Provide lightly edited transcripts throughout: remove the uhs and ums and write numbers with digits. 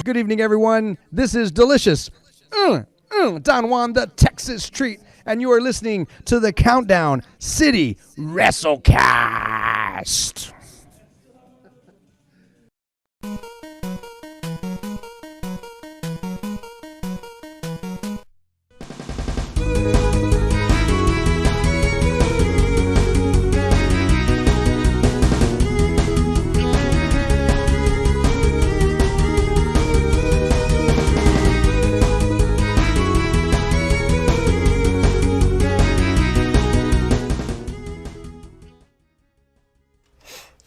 Good evening, everyone. This is delicious Don Juan, the Texas treat, and you are listening to the Countdown City WrestleCast.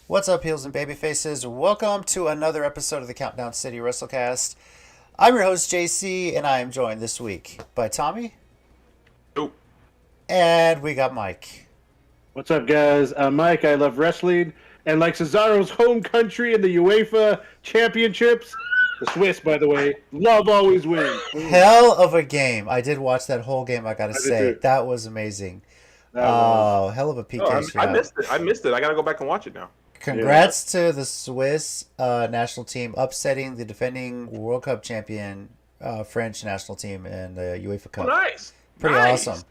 What's up, heels and babyfaces? Welcome to another episode of the Countdown City WrestleCast. I'm your host, JC, and I am joined this week by Tommy. Oh. And we got Mike. What's up, guys? I'm Mike. I love wrestling. And like Cesaro's home country in the UEFA Championships, the Swiss, by the way, love always wins. Hell of a game. I did watch that whole game, I gotta say. That was amazing. Hell of a PK shootout. I missed it. I gotta go back and watch it now. Congrats to the Swiss national team upsetting the defending World Cup champion French national team in the UEFA Cup. Oh, nice. Pretty awesome.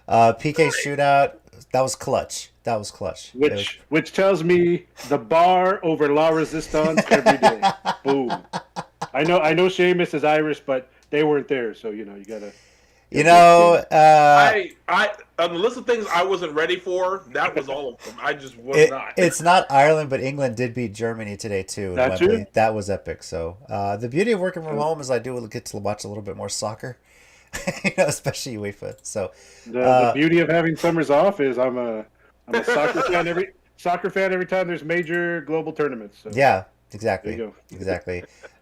PK shootout. That was clutch. Which tells me the bar over La Resistance every day. Boom. I know Sheamus is Irish, but they weren't there, so you gotta. I on the list of things I wasn't ready for, that was all of them. I just was not. It's not Ireland, but England did beat Germany today too. That was epic. So the beauty of working from home is I do get to watch a little bit more soccer, especially UEFA. So the beauty of having summers off is I'm a soccer fan every time there's major global tournaments. So. Yeah. Exactly.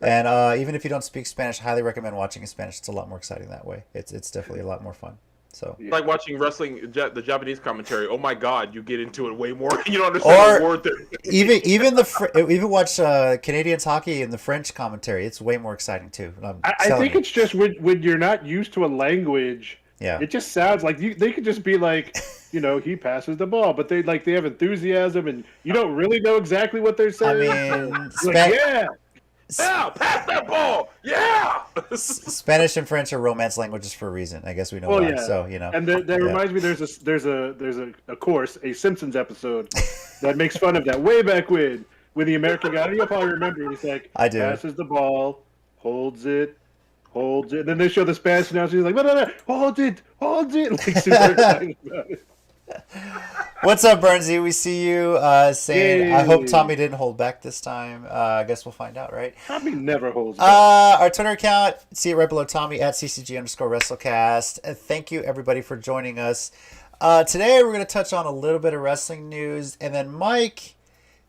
And even if you don't speak Spanish, highly recommend watching in Spanish. It's a lot more exciting that way. It's definitely a lot more fun. So it's like watching wrestling, the Japanese commentary. Oh my God, you get into it way more. You don't understand the word there. even watch Canadians hockey in the French commentary. It's way more exciting too. I think it's just when you're not used to a language. Yeah. It just sounds like they could just be like, he passes the ball, but they have enthusiasm, and you don't really know exactly what they're saying. I mean, yeah, pass that ball, yeah. Spanish and French are romance languages for a reason. I guess we know why. Yeah. So And that reminds me, there's a course, a Simpsons episode that makes fun of that way back when the American guy. You'll probably remember. He's like, I do. Passes the ball, holds it. And then they show the Spanish announcer. He's like, no, hold it. Like, super excited about it. What's up, Bernsey? We see you saying, I hope Tommy didn't hold back this time. I guess we'll find out, right? Tommy never holds back. Our Twitter account, see it right below Tommy, at @CCG_WrestleCast. Thank you, everybody, for joining us. Today, we're going to touch on a little bit of wrestling news. And then Mike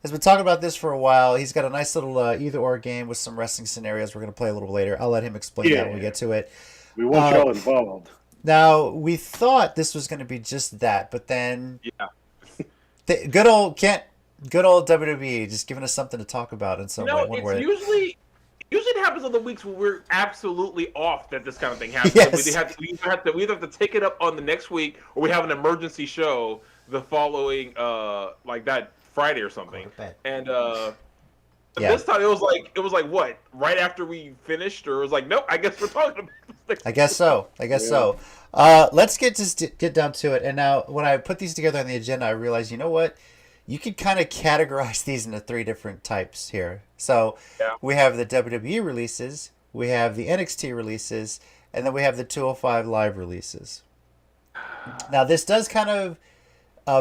has been talking about this for a while. He's got a nice little either-or game with some wrestling scenarios we're going to play a little later. I'll let him explain that when we get to it. We want y'all involved. Now, we thought this was going to be just that, but then good old WWE just giving us something to talk about in some way. Usually it happens on the weeks when we're absolutely off that this kind of thing happens. Yes. We either have to take it up on the next week, or we have an emergency show the following like that Friday or something. And this time it was like what? Right after we finished, or it was like, nope, I guess we're talking about this. I guess so. Let's get down to it. And now, when I put these together on the agenda, I realized, you know what? You could kind of categorize these into three different types here. So we have the WWE releases, we have the NXT releases, and then we have the 205 Live releases. Now, this does kind of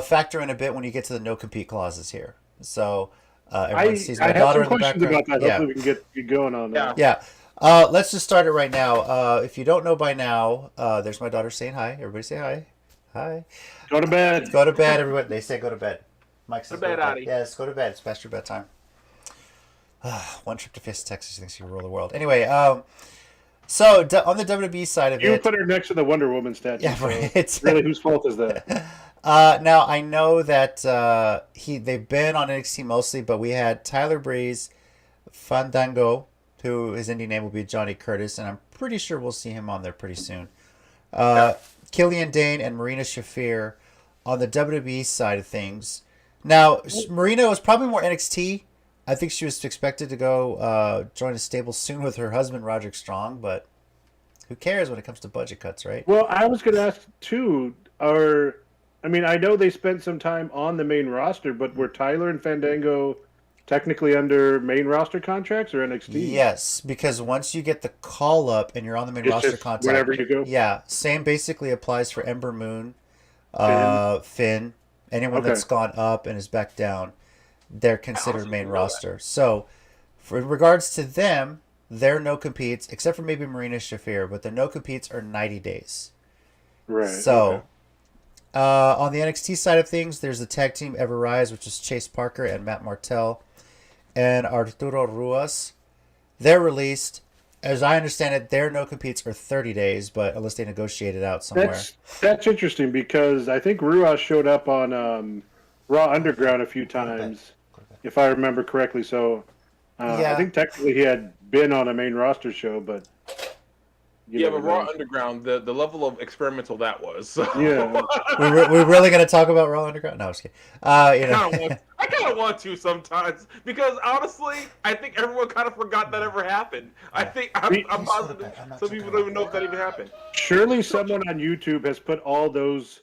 factor in a bit when you get to the no-compete clauses here. So everyone sees my daughter in the background. About that. Hopefully we can get going on that. Yeah. Let's just start it right now. If you don't know by now, there's my daughter saying hi. Everybody say hi. Hi. Go to bed. Go to bed, everybody. They say go to bed. Mike says go to bed, Addie. Yes, go to bed. It's past your bedtime. One trip to Fist, Texas. She thinks you rule the world. Anyway, so on the WWE side of it... You put her next to the Wonder Woman statue. Yeah, right. So really, whose fault is that? Now, I know that they've been on NXT mostly, but we had Tyler Breeze, Fandango, who his indie name will be Johnny Curtis, and I'm pretty sure we'll see him on there pretty soon. Killian Dane and Marina Shafir on the WWE side of things. Now, Marina was probably more NXT, I think she was expected to go join a stable soon with her husband, Roderick Strong, but who cares when it comes to budget cuts, right? Well, I was going to ask, too, I know they spent some time on the main roster, but were Tyler and Fandango technically under main roster contracts or NXT? Yes, because once you get the call up and you're on the main roster contract, wherever you go? Yeah, same basically applies for Ember Moon, Finn, anyone that's gone up and is back down. They're considered main roster. So, for in regards to them, their no competes, except for maybe Marina Shafir, but their no competes are 90 days. Right. So, on the NXT side of things, there's the tag team Ever Rise, which is Chase Parker and Matt Martell, and Arturo Ruas. They're released. As I understand it, their no competes are 30 days, but unless they negotiate it out somewhere. That's interesting because I think Ruas showed up on Raw Underground a few times, if I remember correctly. So I think technically he had been on a main roster show, but but Raw Underground, the level of experimental that was. So. Yeah, we're really gonna talk about Raw Underground? No, I was kidding. I kind of want to sometimes because honestly, I think everyone kind of forgot that ever happened. I'm positive some people don't even know if that even happened. Surely someone on YouTube has put all those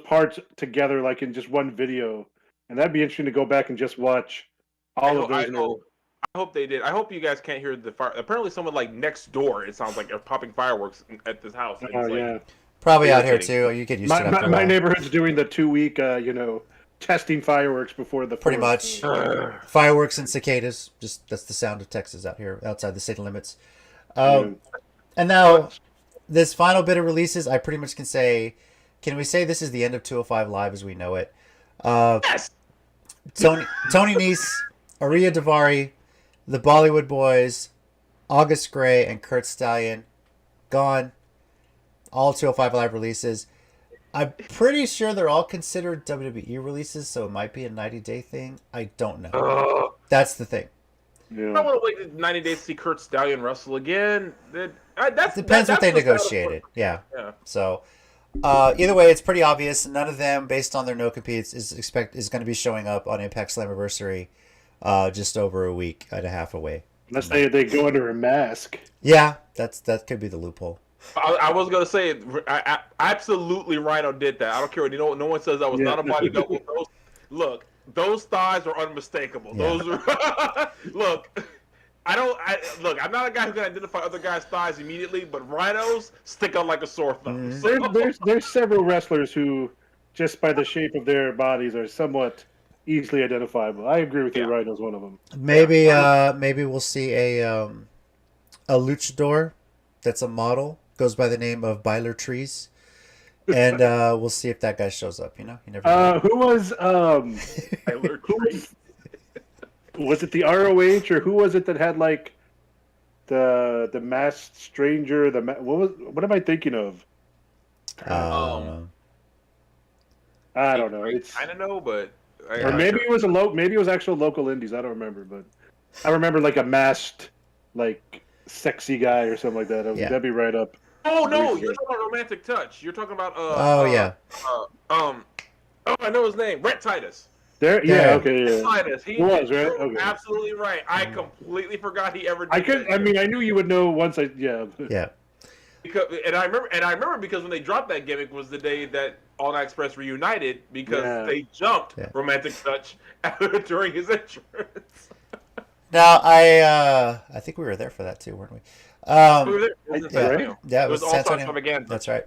parts together like in just one video, and that'd be interesting to go back and just watch all of those. I hope they did. I hope you guys can't hear the fire. Apparently, someone like next door, it sounds like, are popping fireworks at this house. Yeah. Probably out here too. You get used to that. My neighborhood's doing the 2-week, testing fireworks before the. Pretty much. Fireworks and cicadas. Just that's the sound of Texas out here, outside the city limits. And now, this final bit of releases, I pretty much can say, can we say this is the end of 205 Live as we know it? Yes. Tony Nese, Ariya Daivari, the Bollywood Boys, August Gray, and Kurt Stallion, gone. All 205 Live releases. I'm pretty sure they're all considered WWE releases, so it might be a 90-day thing. I don't know. That's the thing. Yeah. I want to wait 90 days to see Kurt Stallion wrestle again. Depends what they negotiated. Yeah. So, either way, it's pretty obvious. None of them, based on their no competes, is going to be showing up on Impact Slammiversary. Just over a week and a half away. Unless they go under a mask. Yeah, that could be the loophole. I was gonna say, absolutely, Rhino did that. I don't care. No one says that was not a body double. Look, those thighs are unmistakable. Yeah. Those are look. I'm not a guy who can identify other guys' thighs immediately, but Rhinos stick out like a sore thumb. There's several wrestlers who, just by the shape of their bodies, are somewhat easily identifiable. I agree with you. Rhino's one of them. Maybe we'll see a luchador that's a model, goes by the name of Byler Trees, and we'll see if that guy shows up. You never know. Who was Byler Trees? Was it the ROH or who was it that had like the masked stranger? What am I thinking of? I don't know. I don't know, but. Or maybe it was maybe it was actual local indies. I don't remember, but I remember like a masked, like sexy guy or something like that. That'd be right up. Oh no, you're talking about Romantic Touch. You're talking about I know his name, Rhett Titus. Titus. He was right. Okay. Absolutely right. I completely forgot he ever did. I knew you would know once. Yeah. Because I remember because when they dropped that gimmick was the day that All Night Express reunited because they jumped Romantic Touch during his entrance. Now I think we were there for that too, weren't we? We were there. It was all San Antonio. Again. That's right.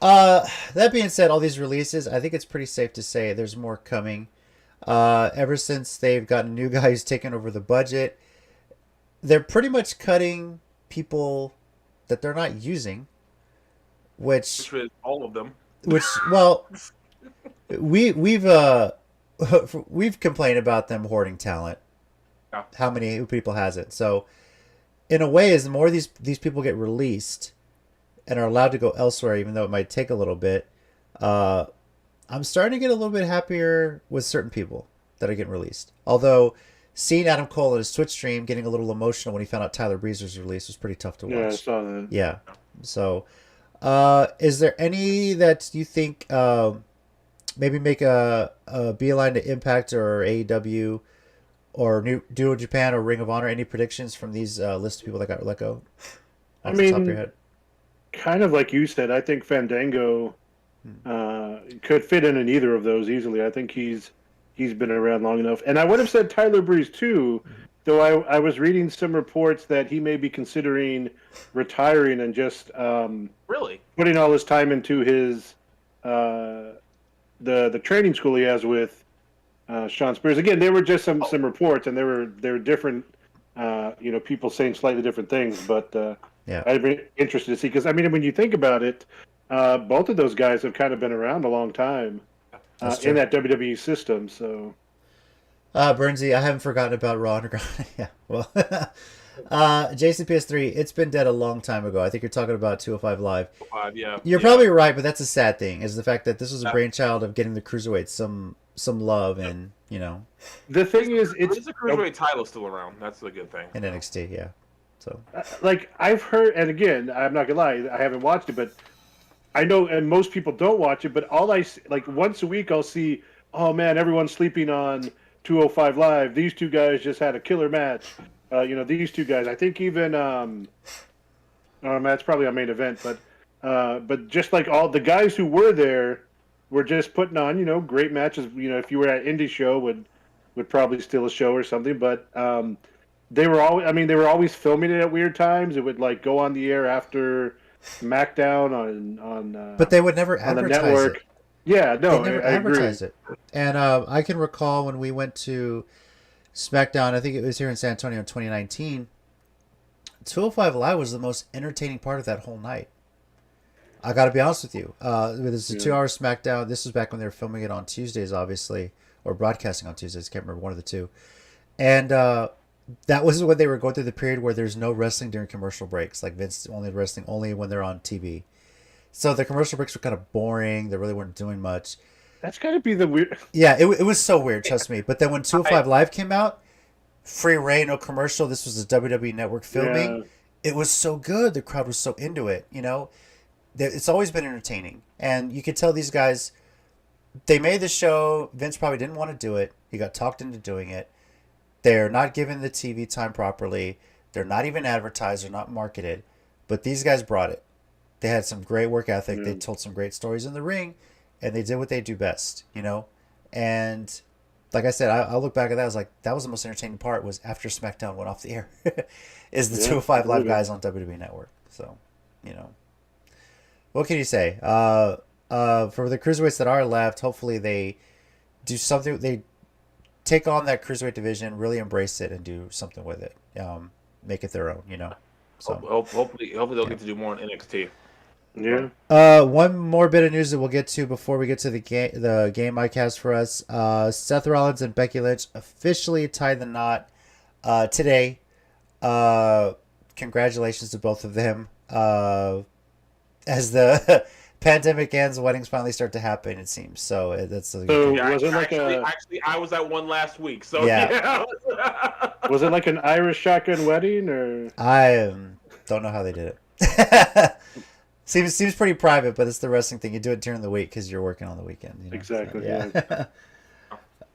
That being said, all these releases, I think it's pretty safe to say there's more coming. Ever since they've gotten new guys taking over the budget, they're pretty much cutting people that they're not using, which was all of them. We've complained about them hoarding talent. Yeah. How many people has it? So, in a way, as the more these people get released and are allowed to go elsewhere, even though it might take a little bit, I'm starting to get a little bit happier with certain people that are getting released. Although, seeing Adam Cole in his Twitch stream getting a little emotional when he found out Tyler Breezer's release was pretty tough to watch. Yeah, I saw that. Yeah. So, is there any that you think maybe make a beeline to Impact or AEW or New Japan or Ring of Honor? Any predictions from these list of people that got let go? I Off the top of your mean, head? kind of like you said, I think Fandango could fit in either of those easily. I think he's been around long enough. And I would have said Tyler Breeze too, though I was reading some reports that he may be considering retiring and just Really putting all his time into his the training school he has with Sean Spears. Again, there were just some reports, and there were different people saying slightly different things, but I'd be interested to see, because I mean, when you think about it, both of those guys have kind of been around a long time in that WWE system. So, Bernsey, I haven't forgotten about Raw Underground. Yeah, well, Jason PS3, it's been dead a long time ago. I think you're talking about 205 Live. You're probably right, but that's a sad thing, is the fact that this was a brainchild of getting the cruiserweights some love, and the thing is, it's the cruiserweight title still around. That's the good thing. In NXT, yeah. So, like, I've heard, and again, I'm not gonna lie, I haven't watched it, but I know, and most people don't watch it. But all I see, like, once a week, I'll see, oh man, everyone's sleeping on 205 Live. These two guys just had a killer match. These two guys. I think even that's probably our main event, but just like all the guys who were there were just putting on, great matches. If you were at indie show, would probably steal a show or something. But they were always filming it at weird times. It would like go on the air after SmackDown on. But they would never advertise the network. it. Yeah, no, they never advertised it. And I can recall when we went to SmackDown, I think it was here in San Antonio in 2019, 205 Live was the most entertaining part of that whole night. I got to be honest with you. It's a 2-hour SmackDown. This was back when they were filming it on Tuesdays, obviously, or broadcasting on Tuesdays. Can't remember, one of the two. And that was when they were going through the period where there's no wrestling during commercial breaks. Like Vince only wrestling only when they're on TV. So the commercial breaks were kind of boring. They really weren't doing much. That's got to be the weird. Yeah, it was so weird, trust me. But then when 205 Live came out, free reign, no commercial. This was the WWE Network filming. Yeah. It was so good. The crowd was so into it. It's always been entertaining. And you could tell these guys, they made the show. Vince probably didn't want to do it. He got talked into doing it. They're not given the TV time properly. They're not even advertised. They're not marketed. But these guys brought it. They had some great work ethic. They told some great stories in the ring. And they did what they do best, And like I said, I look back at that. I was like, that was the most entertaining part, was after SmackDown went off the air, is the 205 Live guys on WWE Network. So, what can you say? For the cruiserweights that are left, hopefully they do something. They take on that cruiserweight division, really embrace it, and do something with it. Make it their own, So hopefully they'll get to do more on NXT. Yeah. One more bit of news that we'll get to before we get to the game ICast for us. Seth Rollins and Becky Lynch officially tied the knot today. Congratulations to both of them. As the pandemic ends, weddings finally start to happen, it seems. So that's was it like actually, I was at one last week. So yeah. Was it like an Irish shotgun wedding, or? I don't know how they did it. Seems pretty private, but it's the wrestling thing. You do it during the week because you're working on the weekend. Exactly. So, yeah.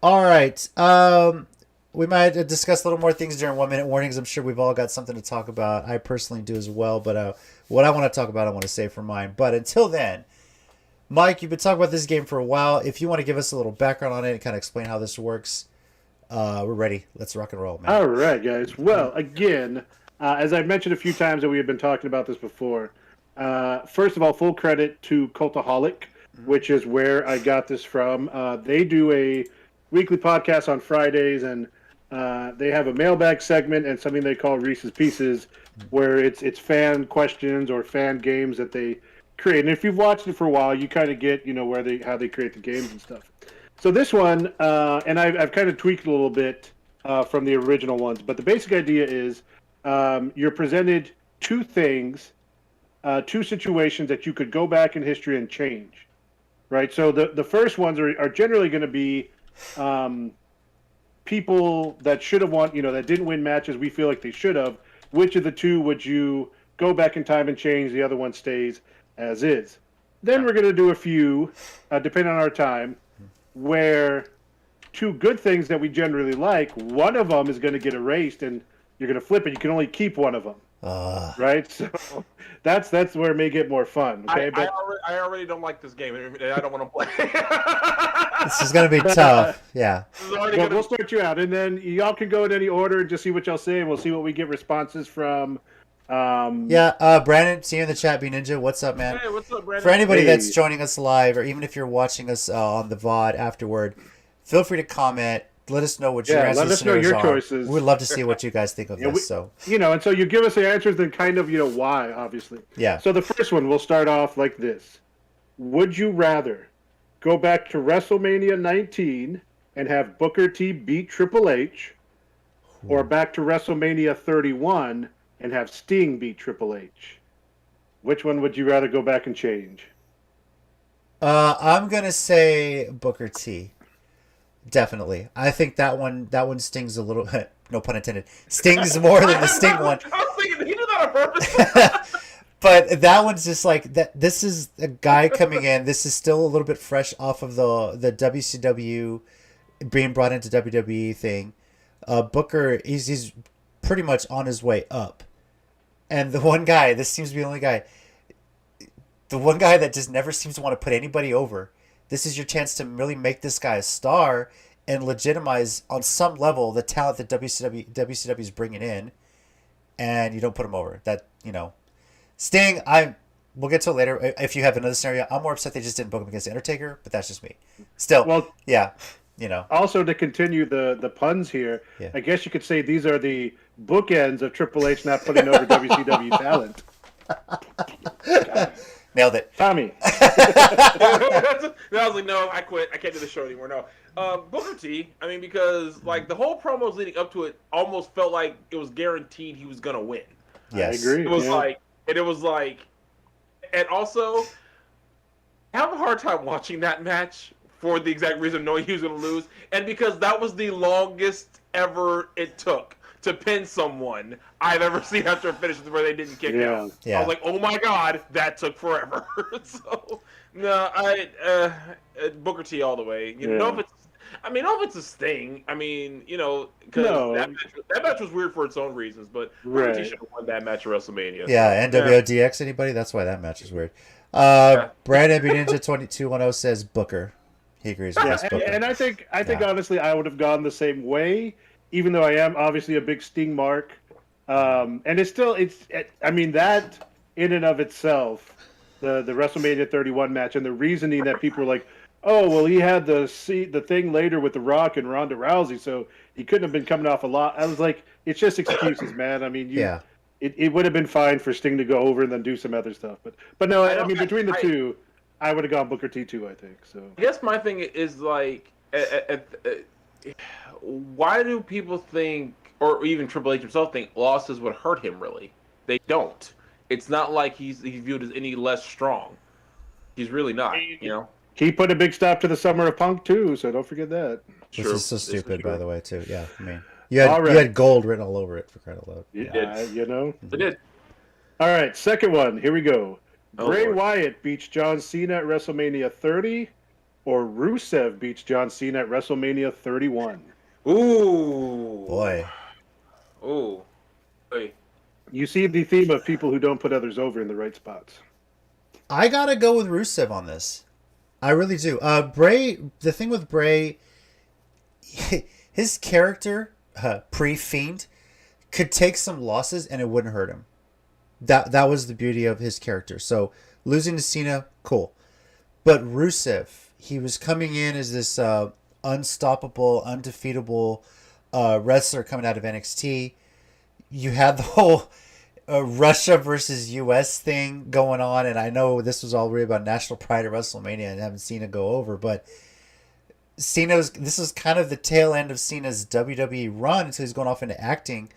All right. We might discuss a little more things during 1 minute warnings. I'm sure we've all got something to talk about. I personally do as well. But what I want to talk about, I want to save for mine. But until then, Mike, you've been talking about this game for a while. If you want to give us a little background on it and kind of explain how this works, we're ready. Let's rock and roll, man. All right, guys. Well, again, as I've mentioned a few times that we have been talking about this before, first of all, full credit to Cultaholic, which is where I got this from. They do a weekly podcast on Fridays, and they have a mailbag segment and something they call Reese's Pieces, where it's fan questions or fan games that they create. And if you've watched it for a while, you kind of get how they create the games and stuff. So this one, and I've kind of tweaked a little bit from the original ones, but the basic idea is you're presented two things. Two situations that you could go back in history and change, right? So the first ones are generally going to be people that should have won, that didn't win matches we feel like they should have. Which of the two would you go back in time and change? The other one stays as is. Then we're going to do a few, depending on our time, where two good things that we generally like, one of them is going to get erased, and you're going to flip it. You can only keep one of them. Right, so that's where it may get more fun. Okay, I already don't like this game, and I don't want to play. This is gonna be tough. Yeah. But we'll start you out, and then y'all can go in any order and just see what y'all say, and we'll see what we get responses from. Brandon, see you in the chat, B Ninja. What's up, man? Hey, what's up, Brandon? For anybody that's joining us live, or even if you're watching us on the VOD afterward, feel free to comment. Let us know what your answers let us know your choices. We'd love to see what you guys think of this. So and so you give us the answers, then kind of why, obviously. Yeah. So the first one, we'll start off like this: would you rather go back to WrestleMania 19 and have Booker T beat Triple H, or back to WrestleMania 31 and have Sting beat Triple H? Which one would you rather go back and change? I'm gonna say Booker T. Definitely. I think that one stings a little. No pun intended. Stings more than the Sting one. I was thinking he did that on purpose. But that one's just like that. This is a guy coming in. This is still a little bit fresh off of the WCW being brought into WWE thing. Booker, he's pretty much on his way up, and the one guy. This seems to be the only guy. The one guy that just never seems to want to put anybody over. This is your chance to really make this guy a star and legitimize on some level the talent that WCW is bringing in, and you don't put him over. That Sting. We'll get to it later. If you have another scenario, I'm more upset they just didn't book him against the Undertaker, but that's just me. Still, well, yeah, Also, to continue the puns here, I guess you could say these are the bookends of Triple H not putting over WCW talent. Nailed it. Tommy. I was like, no, I quit. I can't do the show anymore. No. Booker T, because the whole promos leading up to it almost felt like it was guaranteed he was going to win. Yes. I agree. It was like, and also, I have a hard time watching that match for the exact reason knowing he was going to lose, and because that was the longest ever it took to pin someone I've ever seen after a finish where they didn't kick out. Yeah. I was like, oh my god, that took forever. So no, Booker T all the way. If it's a Sting, because that match was weird for its own reasons, but Booker T should have won that match at WrestleMania. Yeah, NWODX anybody? That's why that match is weird. Brandon B Ninja 2210 says Booker. He agrees with us. Booker. And I think honestly I would have gone the same way. Even though I am obviously a big Sting mark, and that in and of itself, the WrestleMania 31 match and the reasoning that people were like, oh well, he had the thing later with The Rock and Ronda Rousey, so he couldn't have been coming off a lot. I was like, it's just excuses, man. It would have been fine for Sting to go over and then do some other stuff, but no, between the two, I would have gone Booker T too. I think so. I guess my thing is why do people think, or even Triple H himself think, losses would hurt him? Really, they don't. It's not like he's viewed as any less strong. He's really not. He put a big stop to the Summer of Punk too, so don't forget that. This is so stupid, by the way, too. Yeah, you had gold written all over it for crying out loud. It did. It did. All right, second one. Here we go. Bray Lord. Wyatt beats John Cena at WrestleMania 30, or Rusev beats John Cena at WrestleMania 31. Ooh. Boy. Ooh. Hey. You see the theme of people who don't put others over in the right spots. I gotta go with Rusev on this. I really do. Bray, the thing with Bray, his character, pre-Fiend, could take some losses and it wouldn't hurt him. That was the beauty of his character. So losing to Cena, cool. But Rusev, he was coming in as this unstoppable, undefeatable wrestler coming out of NXT. You had the whole Russia versus US thing going on, and I know this was all really about national pride at WrestleMania and having Cena go over, but this was kind of the tail end of Cena's WWE run until he's going off into acting.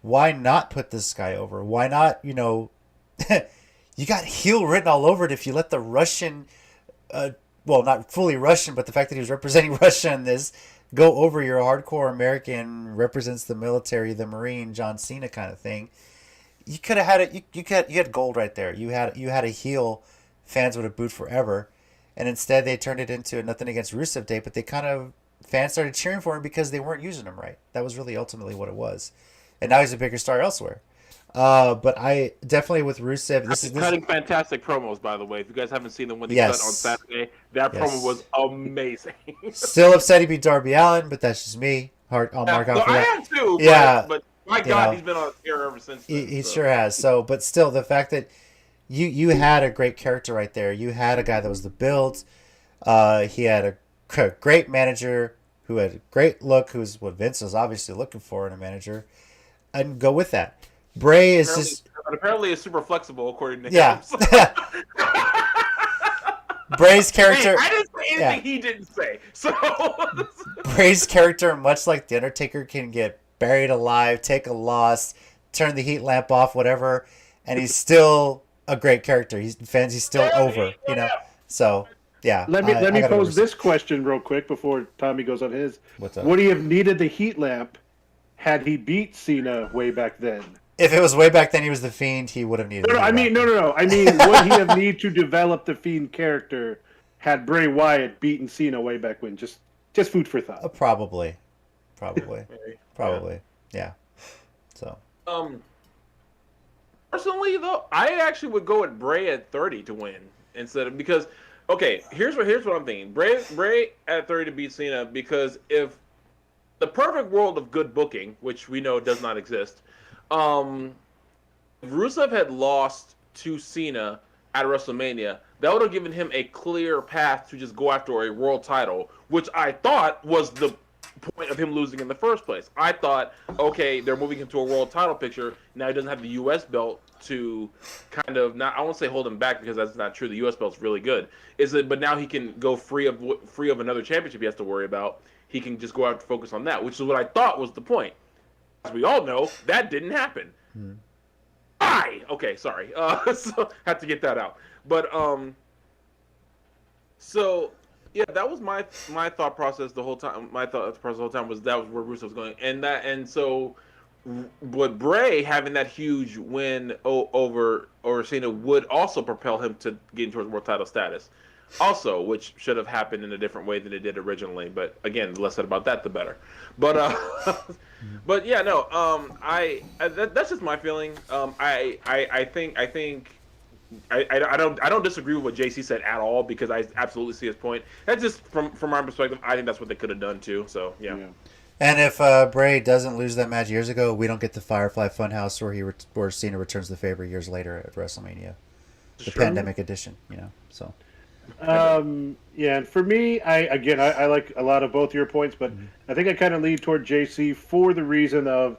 Why not put this guy over? Why not, you got heel written all over it if you let the Russian, well, not fully Russian, but the fact that he was representing Russia in this, go over your hardcore American, represents the military, the Marine, John Cena kind of thing. You could have had it. You had gold right there. You had a heel fans would have booed forever, and instead they turned it into nothing against Rusev Day, but they kind of fans started cheering for him because they weren't using him right. That was really ultimately what it was. And now he's a bigger star elsewhere. But I definitely with Rusev. This is cutting fantastic promos, by the way. If you guys haven't seen the one he Yes. cut on Saturday, that promo was amazing. Still upset he beat Darby Allin, but that's just me. I'll mark out for I that. am too. Yeah, but my God, he's been on a tear ever since. He sure has. So, but still, the fact that you had a great character right there. You had a guy that was the build. He had a great manager who had a great look, who's what Vince was obviously looking for in a manager, and go with that. Bray is apparently is super flexible according to him. Yeah. So. Bray's character. Hey, I didn't say anything he didn't say. So Bray's character, much like the Undertaker, can get buried alive, take a loss, turn the heat lamp off, whatever, and he's still a great character. He's still over, you know. So yeah. Let me pose this question real quick before Tommy goes on his. What's up? Would he have needed the heat lamp had he beat Cena way back then? If it was way back then, he was the Fiend. He would have needed. No. I mean, would he have need to develop the Fiend character had Bray Wyatt beaten Cena way back when? Just food for thought. Probably. Yeah. So. Personally, though, I actually would go with Bray at 30 to win instead of because. Okay, here's what I'm thinking. Bray at 30 to beat Cena because if the perfect world of good booking, which we know does not exist. If Rusev had lost to Cena at WrestleMania, that would have given him a clear path to just go after a world title, which I thought was the point of him losing in the first place. I thought, okay, they're moving him to a world title picture. Now he doesn't have the U.S. belt to kind of not. I won't say hold him back because that's not true. The U.S. belt's really good. But now he can go free of another championship he has to worry about. He can just go out and focus on that, which is what I thought was the point. As we all know, that didn't happen. Okay, sorry. So had to get that out. But so yeah, that was my thought process the whole time. My thought process the whole time was that was where Rusev was going, and so, but Bray having that huge win over Cena would also propel him to getting towards world title status. Also, which should have happened in a different way than it did originally. But again, the less said about that, the better. But but yeah, no. That's just my feeling. I don't disagree with what JC said at all because I absolutely see his point. That's just from my perspective. I think that's what they could have done too. So yeah. And if Bray doesn't lose that match years ago, we don't get the Firefly Funhouse where Cena returns the favor years later at WrestleMania, the Pandemic Edition. You know, so. Yeah, and for me, I like a lot of both your points, but I think I kind of lean toward JC for the reason of,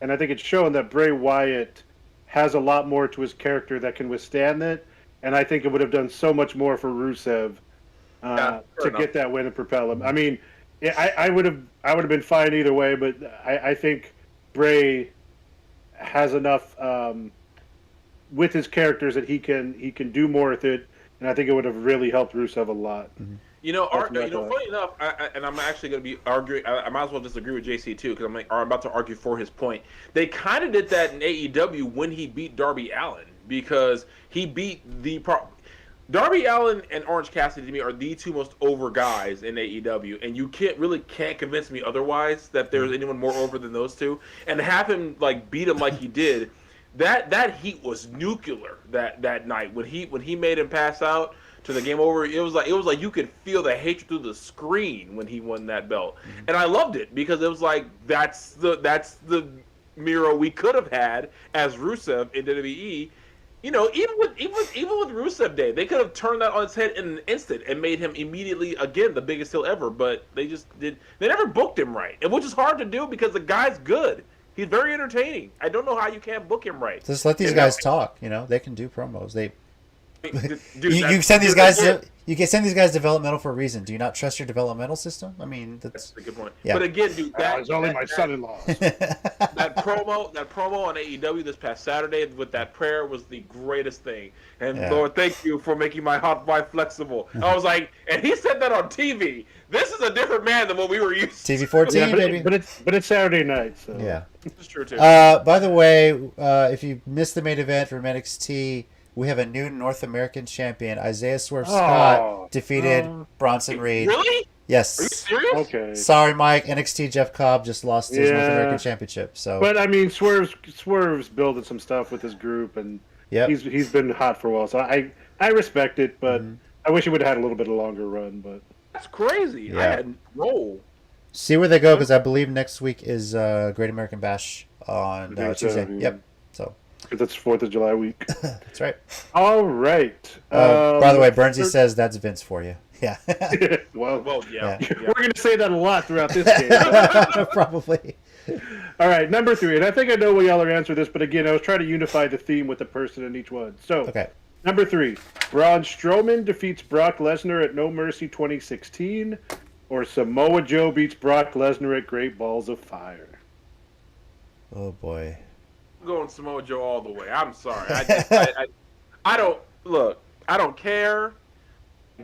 and I think it's shown that Bray Wyatt has a lot more to his character that can withstand it, and I think it would have done so much more for Rusev to get that win and propel him. I mean, I would have been fine either way, but I think Bray has enough with his characters that he can do more with it. And I think it would have really helped Rusev a lot. You know, funny enough, and I'm actually going to be arguing. I might as well disagree with JC too, because I'm about to argue for his point. They kind of did that in AEW when he beat Darby Allin, because he beat Darby Allin and Orange Cassidy to me are the two most over guys in AEW, and you can't convince me otherwise that there's anyone more over than those two. And to have him beat him like he did. That heat was nuclear that night when he made him pass out to the game over. It was like you could feel the hatred through the screen when he won that belt, and I loved it because it was like that's the Miro we could have had as Rusev in WWE. You know, even with Rusev Day, they could have turned that on its head in an instant and made him immediately again the biggest heel ever. But they never booked him right, and which is hard to do because the guy's good. He's very entertaining. I don't know how you can't book him right. Just let these guys talk. You know, they can do promos. Dude, you send these guys. You can send these guys developmental for a reason. Do you not trust your developmental system? I mean, that's a good point. Yeah. But again, dude, it's only my son-in-law. that promo on AEW this past Saturday with that prayer was the greatest thing. And Lord, thank you for making my hot wife flexible. I was like, and he said that on TV. This is a different man than what we were used to. TV 14, baby. But it's Saturday night, so yeah, it's true too. By the way, if you missed the main event from NXT, we have a new North American champion. Isaiah Swerve Scott defeated Bronson Reed. Really? Yes. Are you serious? Okay. Sorry, Mike. NXT Jeff Cobb just lost his North American Championship. So, but I mean, Swerve's building some stuff with his group, and he's been hot for a while. So I respect it, but I wish he would have had a little bit of longer run. But that's crazy. Yeah. I had roll. See where they go, because I believe next week is Great American Bash on Tuesday. Yep. So. Because it's 4th of July week. That's right. All right. By the way, Bernsey says that's Vince for you. Yeah. well, yeah. We're going to say that a lot throughout this game. Probably. All right, number 3. And I think I know what y'all are answering this, but again, I was trying to unify the theme with the person in each one. So, number 3. Braun Strowman defeats Brock Lesnar at No Mercy 2016, or Samoa Joe beats Brock Lesnar at Great Balls of Fire. Oh, boy. I'm going Samoa Joe all the way. I'm sorry. I don't care.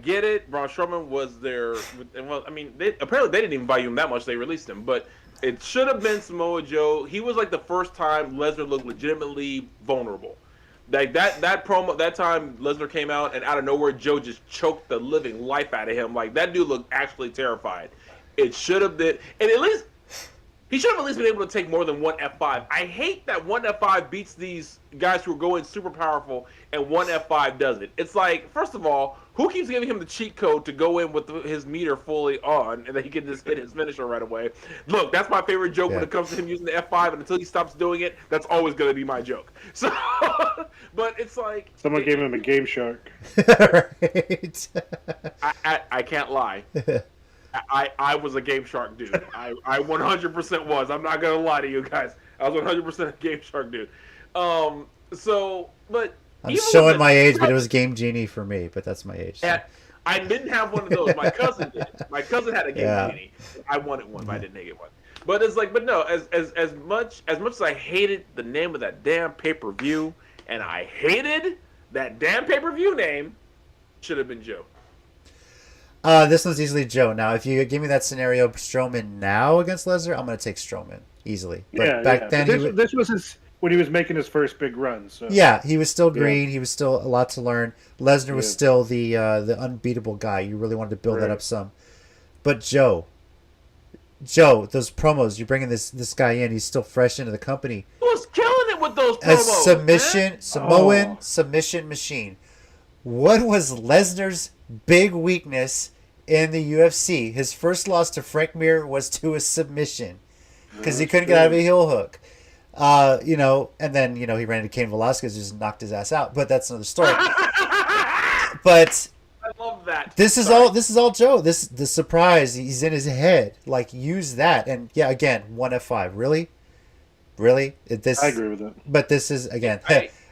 Get it? Braun Strowman was there. Well, I mean, apparently they didn't even value him that much. They released him, but it should have been Samoa Joe. He was like the first time Lesnar looked legitimately vulnerable. Like that promo, that time Lesnar came out and out of nowhere Joe just choked the living life out of him. Like that dude looked actually terrified. It should have been, and at least he should have at least been able to take more than one F5. I hate that one F5 beats these guys who are going super powerful and one F5 doesn't. It's like, first of all, who keeps giving him the cheat code to go in with his meter fully on and then he can just hit his finisher right away? Look, that's my favorite joke when it comes to him using the F5, and until he stops doing it, that's always going to be my joke. So, but it's like... Someone gave him a Game Shark. Right. I can't lie. I was a Game Shark dude. I 100% was. I'm not going to lie to you guys. I was 100% a Game Shark dude. But... I'm showing my age, but it was Game Genie for me, but that's my age. So. Yeah, I didn't have one of those. My cousin did. My cousin had a Game Genie. I wanted one, but I didn't get one. But it's like, but no, as much as I hated the name of that damn pay-per-view, and I hated that damn pay-per-view name, should have been Joe. This one's easily Joe. Now, if you give me that scenario, Strowman now against Lesnar, I'm going to take Strowman easily. But back then, this was when he was making his first big run. So. Yeah, he was still green. He was still a lot to learn. Lesnar was still the unbeatable guy. You really wanted to build that up some. But Joe, those promos, you're bringing this guy in. He's still fresh into the company. He was killing it with those promos. Samoan submission machine. What was Lesnar's big weakness in the UFC? His first loss to Frank Mir was to a submission because he couldn't get out of a heel hook. And then, he ran into Cain Velasquez, just knocked his ass out. But that's another story. But I love that. This is all Joe. The surprise, he's in his head. Like, use that. And yeah, again, one F5. Really? I agree with that. But this is, again,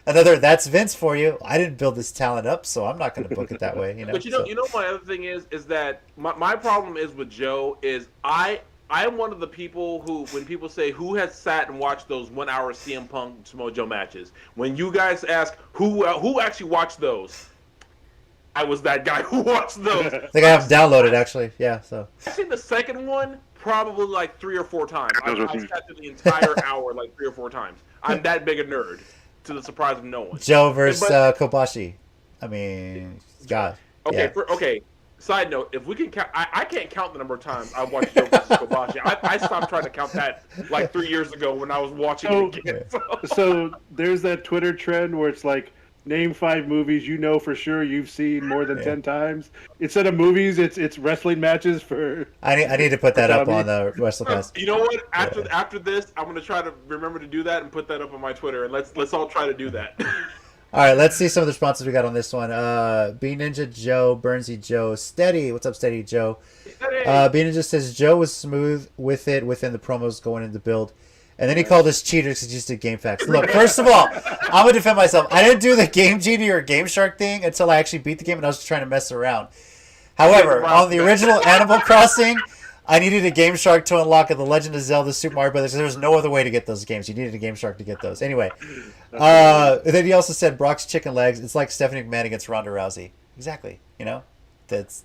another that's Vince for you. I didn't build this talent up, so I'm not going to book it that way. But my other thing is that my problem is with Joe is I am one of the people who, when people say who has sat and watched those 1 hour CM Punk Samoa Joe matches, when you guys ask who actually watched those, I was that guy who watched those. I think I have downloaded actually. Yeah, so I've seen the second one probably like 3 or 4 times. I sat through the entire hour like 3 or 4 times. I'm that big a nerd, to the surprise of no one. Joe versus Kobashi. I mean, God. Okay, yeah. Side note, if we can count, I can't count the number of times I watched Joe versus Kobashi. I stopped trying to count that like 3 years ago when I was watching it again. So there's that Twitter trend where it's like, name 5 movies you know for sure you've seen more than 10 times. Instead of movies, it's wrestling matches for... I need to put that up on the WrestleCast. You know what? After this, I'm going to try to remember to do that and put that up on my Twitter, and let's all try to do that. All right, let's see some of the responses we got on this one. B Ninja Joe, Burnsy Joe, Steady. What's up, Steady Joe? B Ninja says Joe was smooth with it within the promos going into the build. And then he called us cheaters because he just did game facts. Look, first of all, I'm going to defend myself. I didn't do the Game Genie or Game Shark thing until I actually beat the game, and I was just trying to mess around. However, on the original Animal Crossing, I needed a Game Shark to unlock The Legend of Zelda Super Mario Brothers. There was no other way to get those games. You needed a Game Shark to get those. Anyway, then he also said Brock's chicken legs. It's like Stephanie McMahon against Ronda Rousey. Exactly. That's...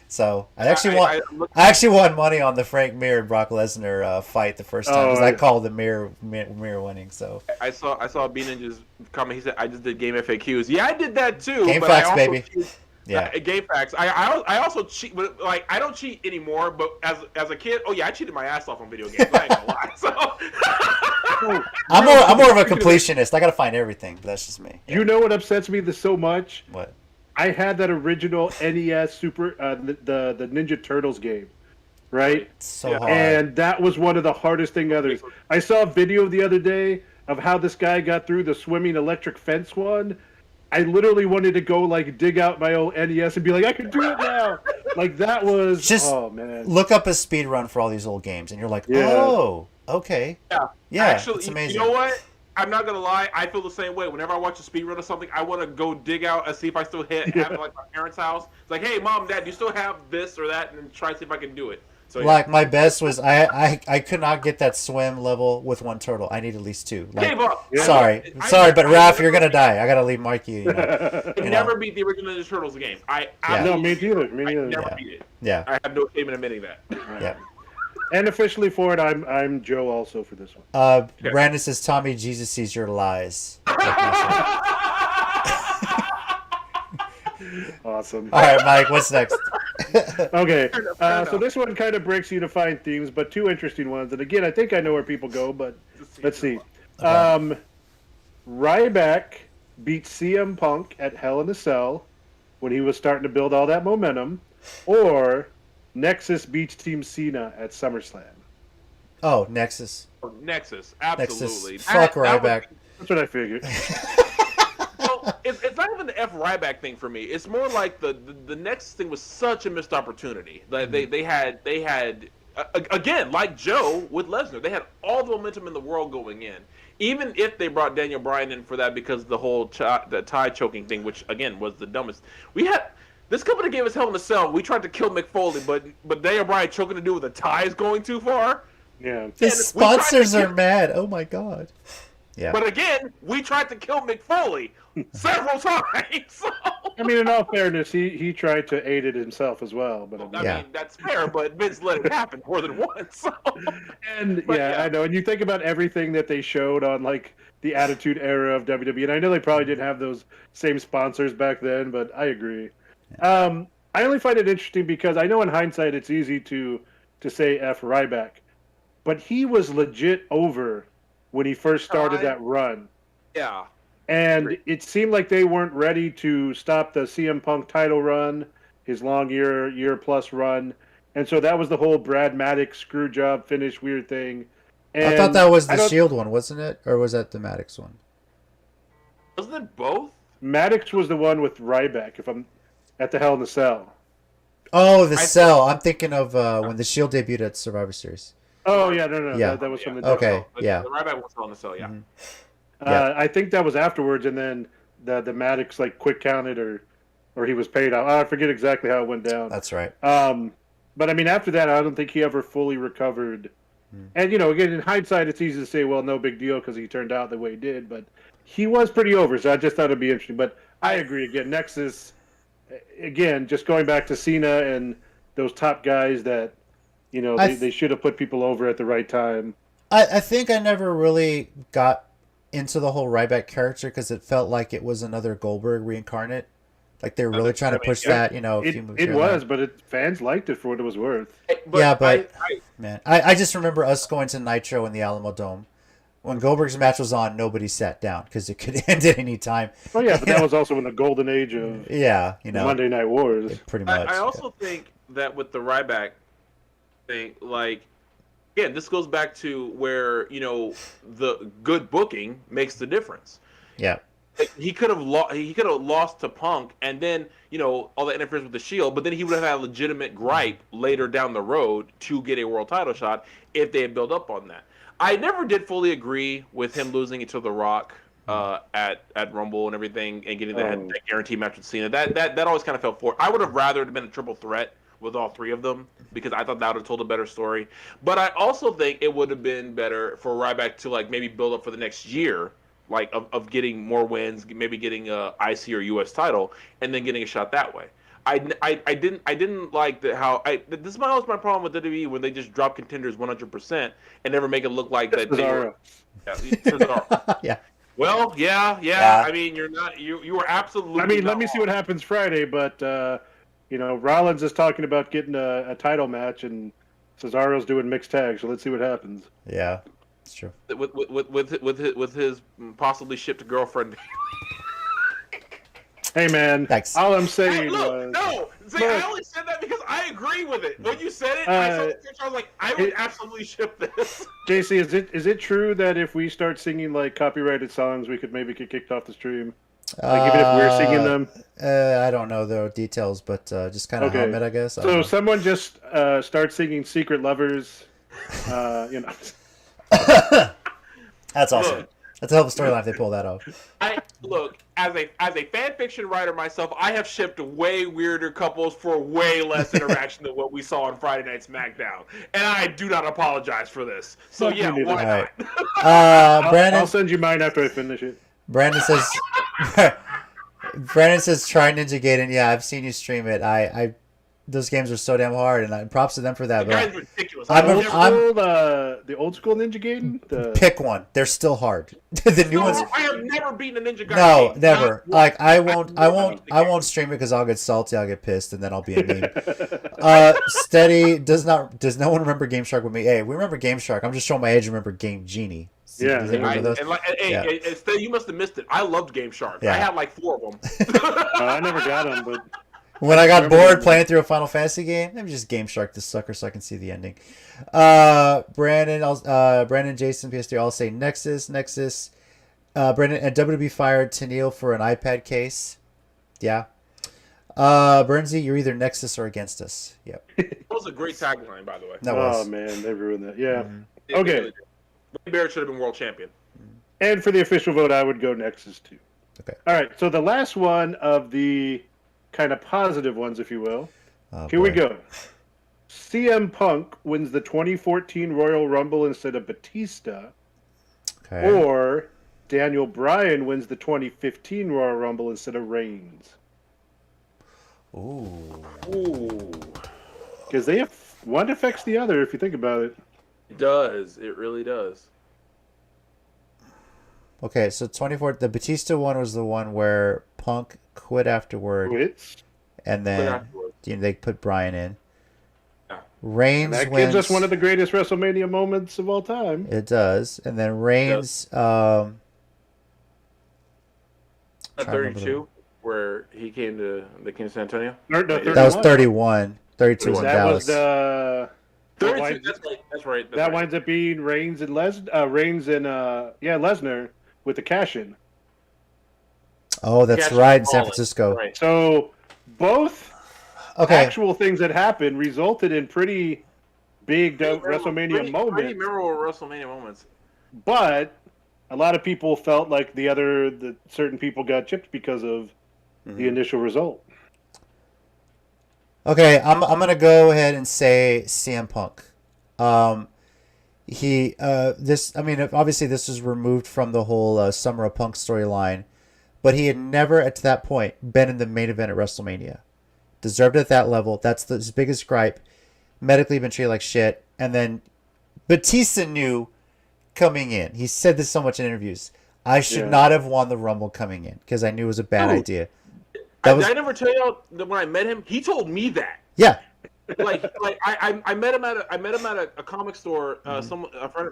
So I actually won money on the Frank Mir and Brock Lesnar fight the first time because I called the Mir winning. So I saw B Ninja's comment. He said I just did game FAQs. Yeah, I did that too. Game facts, baby. Yeah. Game facts. I also cheat, but like I don't cheat anymore. But as a kid, I cheated my ass off on video games. I ain't gonna lie. So I'm more of a completionist. I gotta find everything. But that's just me. You know what upsets me so much? What? I had that original NES Super the Ninja Turtles game, right? It's so hard. And that was one of the hardest thing others. I saw a video the other day of how this guy got through the swimming electric fence one. I literally wanted to go like dig out my old NES and be like, I can do it now. Like that was just oh man. Look up a speed run for all these old games, and you're like, Yeah. oh, okay. Yeah, actually, it's amazing. You know what? I'm not gonna lie. I feel the same way. Whenever I watch a speedrun or something, I want to go dig out and see if I still have it like my parents' house. It's like, hey, mom, dad, do you still have this or that? And then try to see if I can do it. So Like my best was I could not get that swim level with one turtle. I need at least two. Like, gave up. sorry, but Raph, you're gonna die. I gotta leave Mikey. You know, never beat the original Ninja Turtles game. No, me neither. Me I neither. never beat it. Yeah. I have no shame in admitting that. Yeah. And officially for it, I'm Joe also for this one. Brandon says, Tommy, Jesus sees your lies. Awesome. All right, Mike, what's next? Okay, so this one kind of breaks unifying themes, but two interesting ones. And again, I think I know where people go, but let's see. Okay. Ryback beat CM Punk at Hell in a Cell when he was starting to build all that momentum, or Nexus beats Team Cena at SummerSlam. Oh, Nexus. Nexus, absolutely. Nexus. Fuck Ryback. That's what I figured. Well, it's not even the F Ryback thing for me. It's more like the Nexus thing was such a missed opportunity. Like they had again, like Joe with Lesnar, they had all the momentum in the world going in. Even if they brought Daniel Bryan in for that because the whole the tie choking thing, which again was the dumbest. This company gave us Hell in a Cell. We tried to kill Mick Foley, but Daniel Bryan choking to do with the ties going too far. Yeah. The sponsors are mad. Oh my god. Yeah. But again, we tried to kill Mick Foley several times. So. I mean, in all fairness, he tried to aid it himself as well. But I mean, that's fair, but Vince let it happen more than once. So. I know. And you think about everything that they showed on like the Attitude Era of WWE, and I know they probably didn't have those same sponsors back then, but I agree. I only find it interesting because I know in hindsight it's easy to say F Ryback, but he was legit over when he first started that run. Yeah. And it seemed like they weren't ready to stop the CM Punk title run, his long year plus run. And so that was the whole Brad Maddox screw job finish weird thing. And I thought that was the Shield one, wasn't it? Or was that the Maddox one? Wasn't it both? Maddox was the one with Ryback, if I'm at the Hell in the Cell. Oh, the Cell. I'm thinking of when the Shield debuted at Survivor Series. Oh, yeah, no. Yeah. That was from the Okay, yeah. The Ryback was on the Cell, yeah. Mm-hmm. I think that was afterwards, and then the Maddox like quick counted or he was paid out. I forget exactly how it went down. That's right. But I mean, after that, I don't think he ever fully recovered. And again, in hindsight, it's easy to say, well, no big deal because he turned out the way he did. But he was pretty over, so I just thought it'd be interesting. But I agree again. Nexus, again, just going back to Cena and those top guys that they should have put people over at the right time. I think I never really got into the whole Ryback character because it felt like it was another Goldberg reincarnate. Like they were really trying to push that, It was, but fans liked it for what it was worth. Man, I just remember us going to Nitro in the Alamo Dome. When Goldberg's match was on, nobody sat down because it could end at any time. Oh yeah, but that was also in the golden age of Monday Night Wars. Pretty much. I also think that with the Ryback thing, like, again, this goes back to where the good booking makes the difference. Yeah. He could have lost to Punk, and then all that interference with the Shield, but then he would have had a legitimate gripe later down the road to get a world title shot if they had built up on that. I never did fully agree with him losing it to The Rock at Rumble and everything, and getting that guaranteed match with Cena. That always kind of fell forward. I would have rather it have been a triple threat with all three of them because I thought that would have told a better story. But I also think it would have been better for Ryback to like maybe build up for the next year. Like of getting more wins, maybe getting a IC or US title, and then getting a shot that way. I didn't like this is always my problem with WWE when they just drop contenders 100% and never make it look like that. Cesaro. Cesaro. Yeah. Well, yeah. I mean, you're not. You were absolutely. I mean, not let me see wrong. what happens Friday, but Rollins is talking about getting a title match, and Cesaro's doing mixed tag. So let's see what happens. Yeah, it's true. With his possibly shipped girlfriend. Hey man, Thanks. all I'm saying I only said that because I agree with it. When you said it, I saw the picture. I was like, I would absolutely ship this. JC, is it true that if we start singing like copyrighted songs, we could maybe get kicked off the stream? Like even if we're singing them? I don't know the details, but just kind of hum it, I guess. So someone just start singing "Secret Lovers." That's awesome. Look, That's a hell of a storyline if they pull that off. As a fan fiction writer myself, I have shipped way weirder couples for way less interaction than what we saw on Friday Night SmackDown, and I do not apologize for this. So yeah, why not? Brandon, I'll send you mine after I finish it. Brandon says, try Ninja Gaiden. Yeah, I've seen you stream it. Those games are so damn hard, and props to them for that. The guy's ridiculous. The old school Ninja Gaiden. Pick one. They're still hard. The new ones. I have never beaten a Ninja Gaiden. No, game. Never. Like I won't stream it because I'll get salty. I'll get pissed, and then I'll be a meme. Steady does no one remember Game Shark with me? Hey, we remember Game Shark. I'm just showing my age. Remember Game Genie. Yeah, Steady, you must have missed it. I loved Game Shark. Yeah. I had like 4 of them. I never got them, but. When I got bored playing through a Final Fantasy game, let me just Game Shark this sucker so I can see the ending. Brandon, Jason, PS3 all say Nexus. Brandon and WWE fired Tennille for an iPad case. Yeah. Bernsey, you're either Nexus or against us. Yep. That was a great tagline, by the way. Oh man, they ruined that. Yeah. Mm-hmm. Okay. Ray Barrett should have been world champion. And for the official vote, I would go Nexus too. Okay. All right. So the last one of the kind of positive ones, if you will. Here we go. CM Punk wins the 2014 Royal Rumble instead of Batista. Okay. Or Daniel Bryan wins the 2015 Royal Rumble instead of Reigns. Ooh. Because one affects the other, if you think about it. It does. It really does. Okay, so 24. The Batista one was the one where Punk quit afterward. And then they put Bryan in. Yeah. Reigns that wins. gives us one of the greatest WrestleMania moments of all time. It does. And then Reigns. 32, where he came to San Antonio. That was 31. 32 was in Dallas. That was the. 32. That's right. That winds up being Reigns and Lesnar with the cash-in. Oh, that's right, in San Francisco. Right. So both actual things that happened resulted in pretty big WrestleMania moments. Pretty memorable WrestleMania moments. But a lot of people felt like the certain people got chipped because of the initial result. Okay, I'm gonna go ahead and say CM Punk. Obviously this was removed from the whole Summer of Punk storyline, but he had never at that point been in the main event at WrestleMania. Deserved it at that level. That's his biggest gripe. Medically been treated like shit, and then Batista knew coming in. He said this so much in interviews. I should not have won the Rumble coming in because I knew it was a bad idea. Did I never tell you that when I met him, he told me that. Yeah. I met him at a comic store. A friend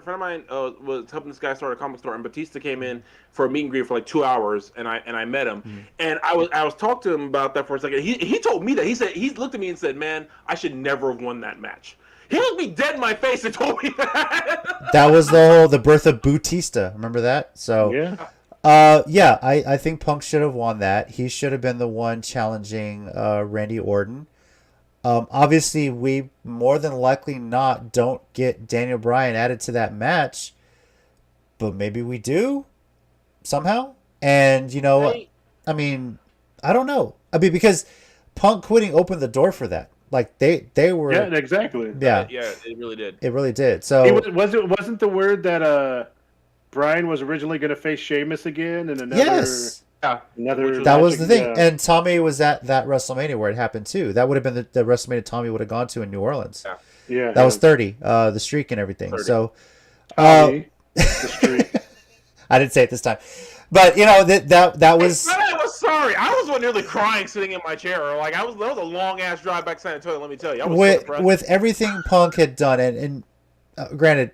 of mine was helping this guy start a comic store, and Batista came in for a meet and greet for like 2 hours, and I met him, and I was talking to him about that for a second. He told me that he looked at me and said, "Man, I should never have won that match." He looked me dead in my face and told me that. That was the birth of Batista. Remember that? So I think Punk should have won that. He should have been the one challenging Randy Orton. Obviously, we more than likely don't get Daniel Bryan added to that match, but maybe we do somehow. And I don't know. Because Punk quitting opened the door for that. Like they were. Yeah, exactly. Yeah, it really did. It really did. So wasn't the word that Bryan was originally going to face Sheamus again in another. Yes. Yeah, that was the thing. And Tommy was at that WrestleMania where it happened too. That would have been the WrestleMania Tommy would have gone to in New Orleans. Yeah. That was 30, the streak and everything. 30. So the streak. I didn't say it this time. But that was. I was sorry. I was nearly crying sitting in my chair. Like that was a long ass drive back to San Antonio. Let me tell you, I was so depressed. With everything Punk had done, and granted,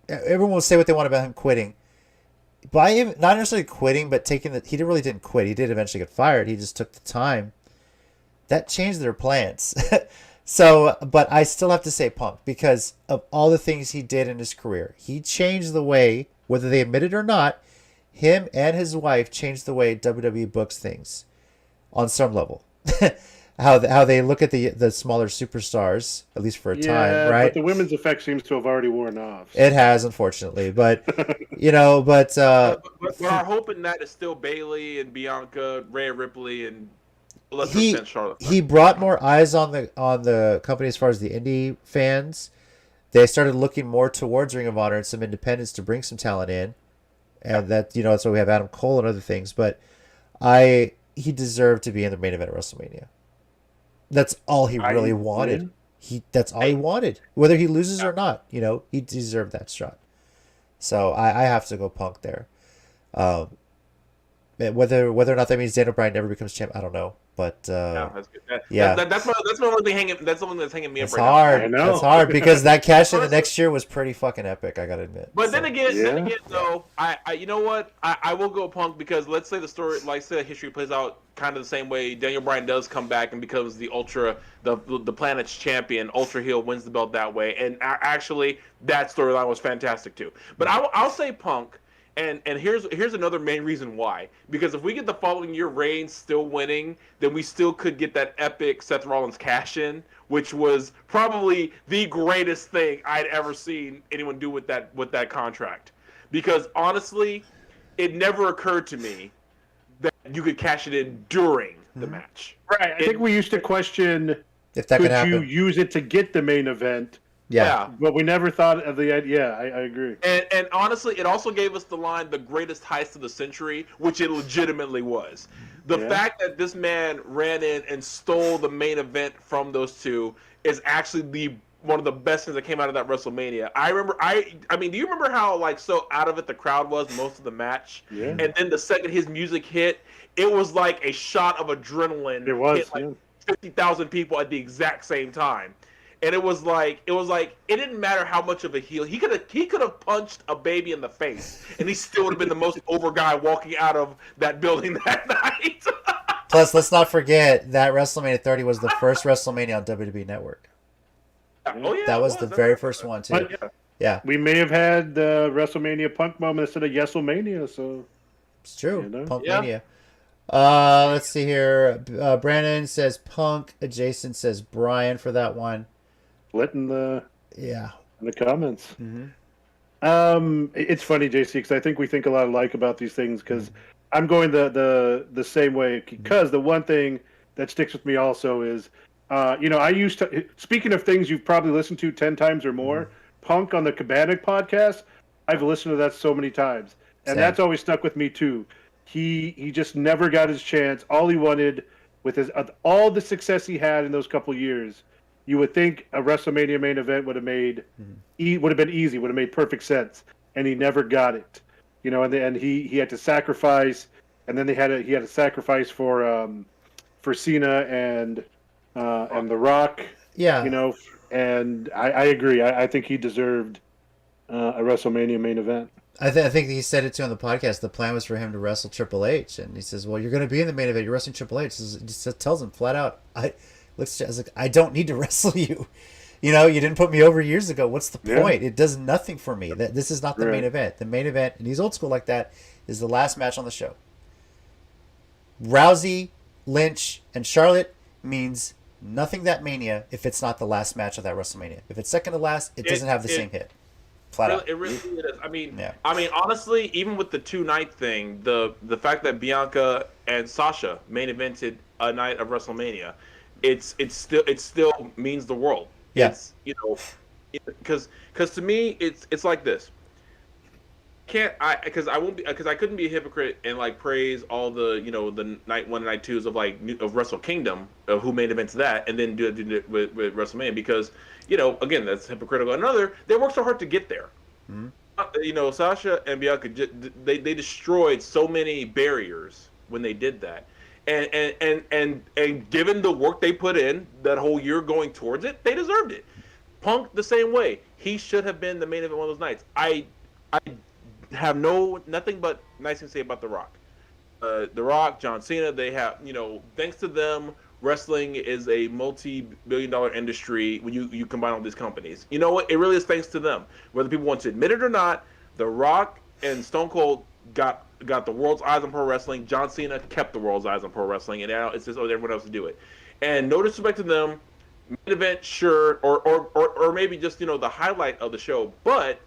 everyone will say what they want about him quitting. By him not necessarily quitting, but he really didn't quit. He did eventually get fired. He just took the time. That changed their plans. So, but I still have to say Punk because of all the things he did in his career. He changed the way, whether they admit it or not. Him and his wife changed the way WWE books things on some level. how they look at the smaller superstars, at least for a time, right? But the women's effect seems to have already worn off. It has, unfortunately, but but our hope in that is still Bayley and Bianca, Rhea Ripley, and Charlotte. He brought more eyes on the company as far as the indie fans. They started looking more towards Ring of Honor and some independents to bring some talent in. And that's why we have Adam Cole and other things. But he deserved to be in the main event of WrestleMania. That's all he really wanted. That's all he wanted. Whether he loses or not, he deserved that shot. So I have to go Punk there. Whether or not that means Daniel Bryan never becomes champ, I don't know. But that's good. That's my only thing hanging. That's the only thing that's hanging me up right hard. now. That's hard because that cash in the next year was pretty fucking epic. I gotta admit. But then again, though, I you know what? I will go Punk because let's say the history plays out kind of the same way. Daniel Bryan does come back and becomes the planet's champion. Ultra heel wins the belt that way, and actually that storyline was fantastic too. But I'll say Punk. And here's another main reason why. Because if we get the following year Reigns still winning, then we still could get that epic Seth Rollins cash in, which was probably the greatest thing I'd ever seen anyone do with that contract. Because honestly, it never occurred to me that you could cash it in during the match. Right. I think we used to question if that could happen. You use it to get the main event. Yeah. But we never thought of the idea. Yeah, I agree. And honestly, it also gave us the line, the greatest heist of the century, which it legitimately was. The fact that this man ran in and stole the main event from those two is actually one of the best things that came out of that WrestleMania. I mean, do you remember how so out of it the crowd was most of the match? Yeah. And then the second his music hit, it was like a shot of adrenaline. It was. Hit 50,000 people at the exact same time. And it was like it didn't matter how much of a heel he could have punched a baby in the face, and he still would have been the most over guy walking out of that building that night. Plus, let's not forget that WrestleMania 30 was the first WrestleMania on WWE Network. Oh yeah, that was the very first one too. Yeah, we may have had the WrestleMania Punk moment instead of Yeselmania, so it's true. Punkmania. Let's see here. Brandon says Punk. Jason says Brian for that one. Split in the comments. Mm-hmm. It's funny, JC, because I think we think a lot alike about these things. Because I'm going the same way. Because the one thing that sticks with me also is, I used to. Speaking of things you've probably listened to 10 times or more, Punk on the Cabana podcast. I've listened to that so many times, and that's always stuck with me too. He just never got his chance. All he wanted with all the success he had in those couple years. You would think a WrestleMania main event would have been easy, would have made perfect sense, and he never got it. And he had to sacrifice, and then he had to sacrifice for Cena and The Rock. Yeah. And I agree. I think he deserved a WrestleMania main event. I think he said it too on the podcast. The plan was for him to wrestle Triple H, and he says, "Well, you're going to be in the main event. You're wrestling Triple H." He just tells him flat out, I was like, I don't need to wrestle you. You didn't put me over years ago. What's the point? It does nothing for me. This is not the main event. The main event, and he's old school like that, is the last match on the show. Rousey, Lynch, and Charlotte means nothing that Mania if it's not the last match of that WrestleMania. If it's second to last, it doesn't have the same hit. Flat out. It really is. I mean, honestly, even with the 2-night thing, the fact that Bianca and Sasha main evented a night of WrestleMania, it still means the world. Yes. Because to me it's like this. Because I couldn't be a hypocrite and praise all the the night 1 and night 2s of Wrestle Kingdom, who main events that, and then do it with WrestleMania, because again, that's hypocritical. Another, they worked so hard to get there. Mm-hmm. Sasha and Bianca, they destroyed so many barriers when they did that. And given the work they put in that whole year going towards it, they deserved it. Punk the same way. He should have been the main event one of those nights. I have nothing but nice things to say about The Rock. The Rock, John Cena, they have, thanks to them, wrestling is a multi-billion-dollar industry when you combine all these companies. You know what? It really is thanks to them. Whether people want to admit it or not, The Rock and Stone Cold got the world's eyes on pro wrestling. John Cena kept the world's eyes on pro wrestling, and now it's just everyone else to do it. And no disrespect to them, main event, sure, or maybe just the highlight of the show, but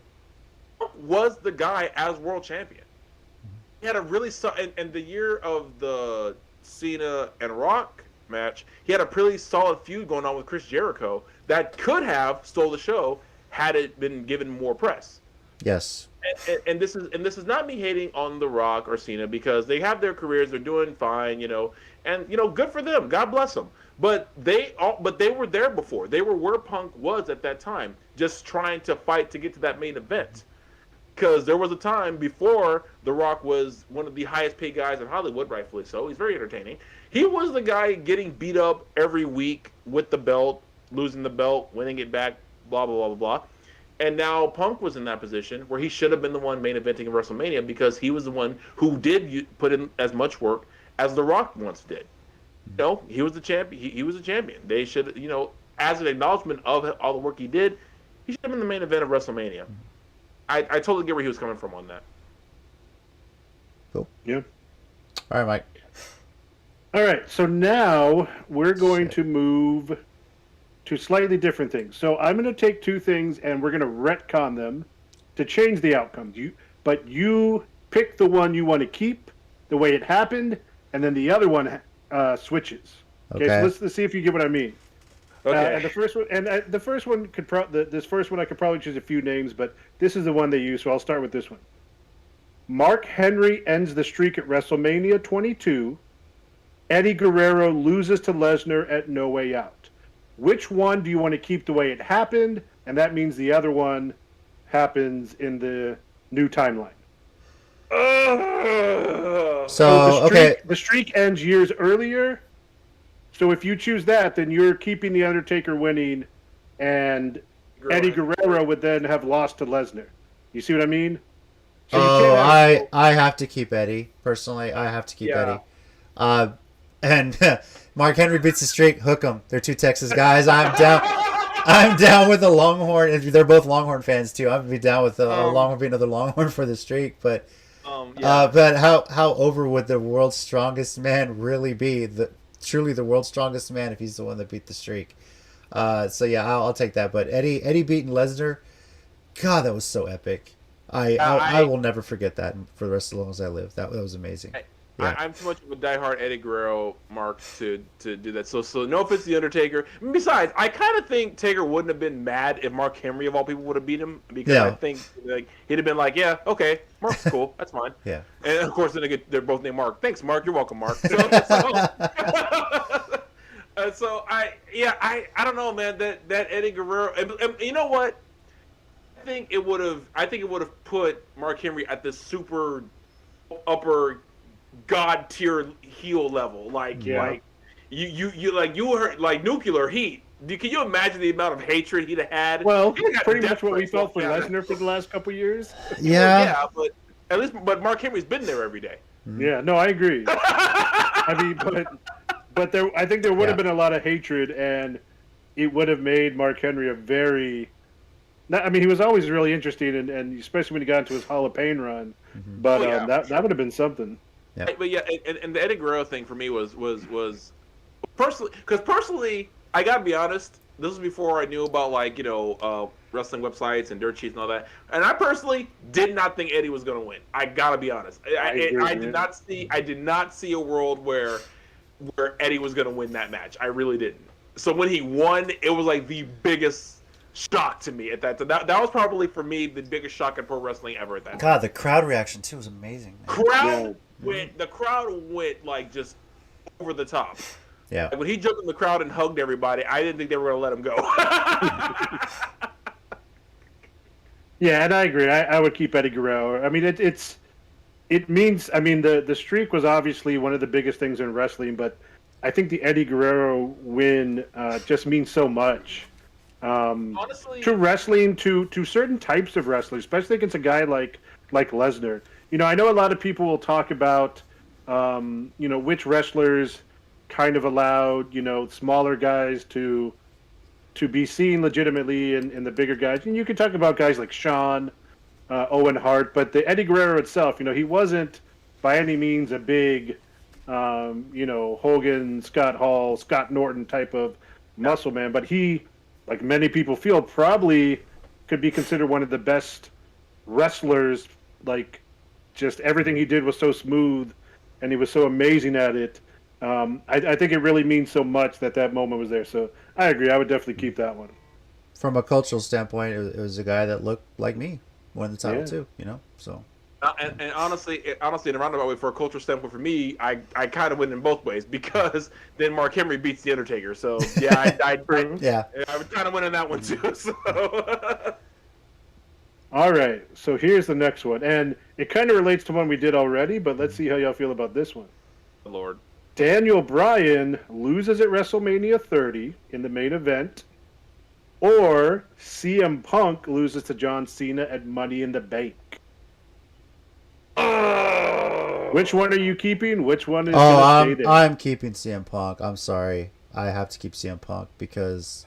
was the guy as world champion. He had a really and the year of the Cena and Rock match, he had a pretty solid feud going on with Chris Jericho that could have stole the show had it been given more press. Yes. And this is not me hating on The Rock or Cena, because they have their careers, they're doing fine, and good for them. God bless them. But they were there before. They were where Punk was at that time, just trying to fight to get to that main event. Because there was a time before The Rock was one of the highest paid guys in Hollywood, rightfully so. He's very entertaining. He was the guy getting beat up every week with the belt, losing the belt, winning it back, blah, blah, blah, blah, blah. And now Punk was in that position where he should have been the one main eventing in WrestleMania, because he was the one who did put in as much work as The Rock once did. He was the champion. He was a champion. They should, as an acknowledgement of all the work he did, he should have been the main event of WrestleMania. I totally get where he was coming from on that. Cool. Yeah. All right, Mike. All right, so now we're going to move to slightly different things. So I'm going to take two things and we're going to retcon them to change the outcomes. But you pick the one you want to keep the way it happened, and then the other one switches. Okay, so let's see if you get what I mean. Okay. And the first one, this first one I could probably choose a few names, but this is the one they use, so I'll start with this one. Mark Henry ends the streak at WrestleMania 22. Eddie Guerrero loses to Lesnar at No Way Out. Which one do you want to keep the way it happened? And that means the other one happens in the new timeline. The streak ends years earlier. So if you choose that, then you're keeping The Undertaker winning, and Eddie Guerrero would then have lost to Lesnar. You see what I mean? So I have to keep Eddie. Personally, I have to keep Eddie. And Mark Henry beats the streak. Hook 'em. They're two Texas guys. I'm down. I'm down with the Longhorn. And they're both Longhorn fans too. I'm gonna be down with the Longhorn being another Longhorn for the streak. But but how over would the world's strongest man really be? Truly the world's strongest man if he's the one that beat the streak. So yeah, I'll take that. But Eddie beating Lesnar, God, that was so epic. I will never forget that for the rest of the long as I live. That was amazing. I'm too much of a diehard Eddie Guerrero mark to do that. So no offense to The Undertaker. Besides, I kind of think Taker wouldn't have been mad if Mark Henry of all people would have beat him, because I think he'd have been like, yeah, okay, Mark's cool, that's fine. Yeah. And of course, then they're both named Mark. Thanks, Mark. You're welcome, Mark. So I don't know, man. That Eddie Guerrero, and you know what? I think it would have put Mark Henry at the super upper God tier heel level, like you were like nuclear heat. Can you imagine the amount of hatred he'd have had? Well, pretty much what we felt for Lesnar for the last couple of years. Yeah, but Mark Henry's been there every day. Yeah, no, I agree. I mean, but I think there would have been a lot of hatred, and it would have made Mark Henry a very. I mean, he was always really interesting, and especially when he got into his Hall of Pain run. But that would have been something. Yeah. But and the Eddie Guerrero thing for me was personally, I gotta be honest. This was before I knew about wrestling websites and dirt sheets and all that. And I personally did not think Eddie was gonna win. I gotta be honest. I did not see a world where Eddie was gonna win that match. I really didn't. So when he won, it was like the biggest shock to me at that time. That was probably for me the biggest shock in pro wrestling ever at that time. God, the crowd reaction too was amazing. The crowd went like just over the top. Yeah. Like when he jumped in the crowd and hugged everybody, I didn't think they were going to let him go. Yeah, and I agree. I would keep Eddie Guerrero. I mean, it means. I mean, the streak was obviously one of the biggest things in wrestling, but I think the Eddie Guerrero win just means so much. Honestly, to wrestling, to certain types of wrestling, especially against a guy like Lesnar. You know, I know a lot of people will talk about, which wrestlers kind of allowed, smaller guys to be seen legitimately in the bigger guys. And you can talk about guys like Shawn, Owen Hart, but the Eddie Guerrero itself, he wasn't by any means a big, Hogan, Scott Hall, Scott Norton type of muscle man, but he, like many people feel, probably could be considered one of the best wrestlers. Like, just everything he did was so smooth, and he was so amazing at it. I think it really means so much that moment was there. So I agree. I would definitely keep that one. From a cultural standpoint, it was a guy that looked like me, won the title too. So. And honestly, in a roundabout way, for a cultural standpoint, for me, I kind of win in both ways because then Mark Henry beats the Undertaker. So yeah, I would kind of win in that one too. So. All right, so here's the next one, and it kind of relates to one we did already, but let's see how y'all feel about this one. Lord. Daniel Bryan loses at WrestleMania 30 in the main event, or CM Punk loses to John Cena at Money in the Bank. Which one are you keeping? Which one is going to stay there? I'm keeping CM Punk. I'm sorry. I have to keep CM Punk because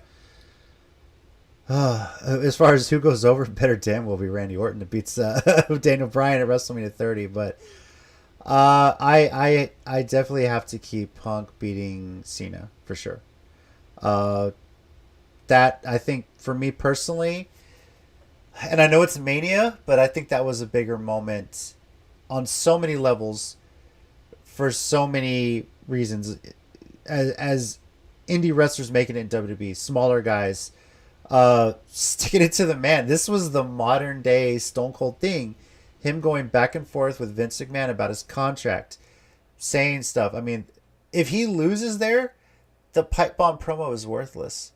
as far as who goes over, better damn will be Randy Orton that beats Daniel Bryan at WrestleMania 30. But I definitely have to keep Punk beating Cena for sure. That, I think, for me personally, and I know it's Mania, but I think that was a bigger moment on so many levels for so many reasons. As indie wrestlers making it in WWE, smaller guys, sticking it to the man. This was the modern day Stone Cold thing. Him going back and forth with Vince McMahon about his contract, saying stuff. I mean, if he loses there, the pipe bomb promo is worthless.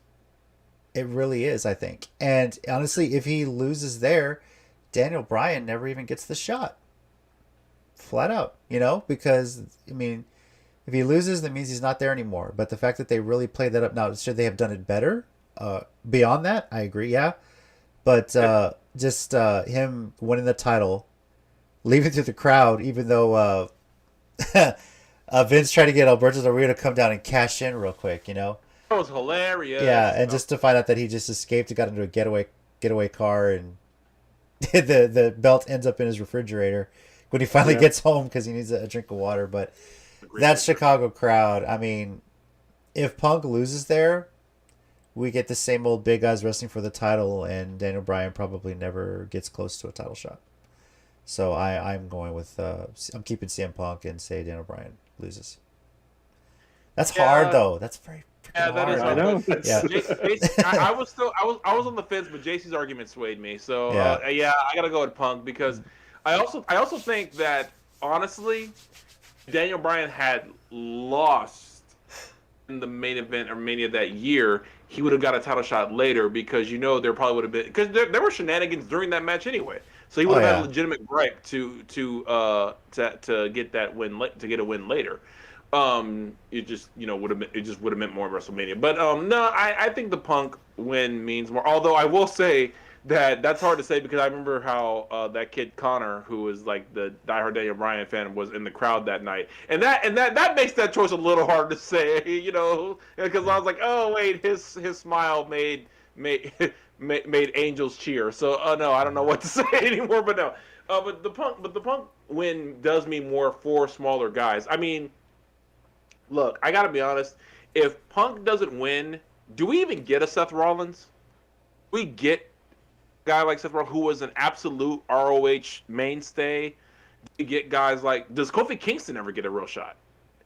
It really is, I think. And honestly, if he loses there, Daniel Bryan never even gets the shot. Flat out, because, I mean, if he loses, that means he's not there anymore. But the fact that they really played that up, now, should they have done it better? Beyond that, I agree, yeah. But just him winning the title, leaving through the crowd, even though Vince tried to get Alberto Del Rio to come down and cash in real quick, That was hilarious. Yeah, and just to find out that he just escaped and got into a getaway car, and the belt ends up in his refrigerator when he finally gets home because he needs a drink of water. But that Chicago crowd, I mean, if Punk loses there, we get the same old big guys wrestling for the title, and Daniel Bryan probably never gets close to a title shot. So I'm going with I'm keeping CM Punk and say Daniel Bryan loses. That's hard though. That's very freaking hard. I know. I was on the fence, but JC's argument swayed me. So I gotta go with Punk because I also think that honestly, Daniel Bryan had lost in the main event or Mania that year, he would have got a title shot later because there probably would have been because there were shenanigans during that match anyway. So he would have had a legitimate gripe to get that win to get a win later. It just would have meant more WrestleMania. But no, I think the Punk win means more. Although I will say that's hard to say because I remember how that kid Connor, who was like the diehard Daniel Bryan fan, was in the crowd that night, and that makes that choice a little hard to say, because I was like, oh wait, his smile made angels cheer. So no, I don't know what to say anymore. But no, but the Punk win does mean more for smaller guys. I mean, look, I gotta be honest. If Punk doesn't win, do we even get a Seth Rollins? We get guy like Seth Rollins, who was an absolute ROH mainstay. You get guys like, does Kofi Kingston ever get a real shot?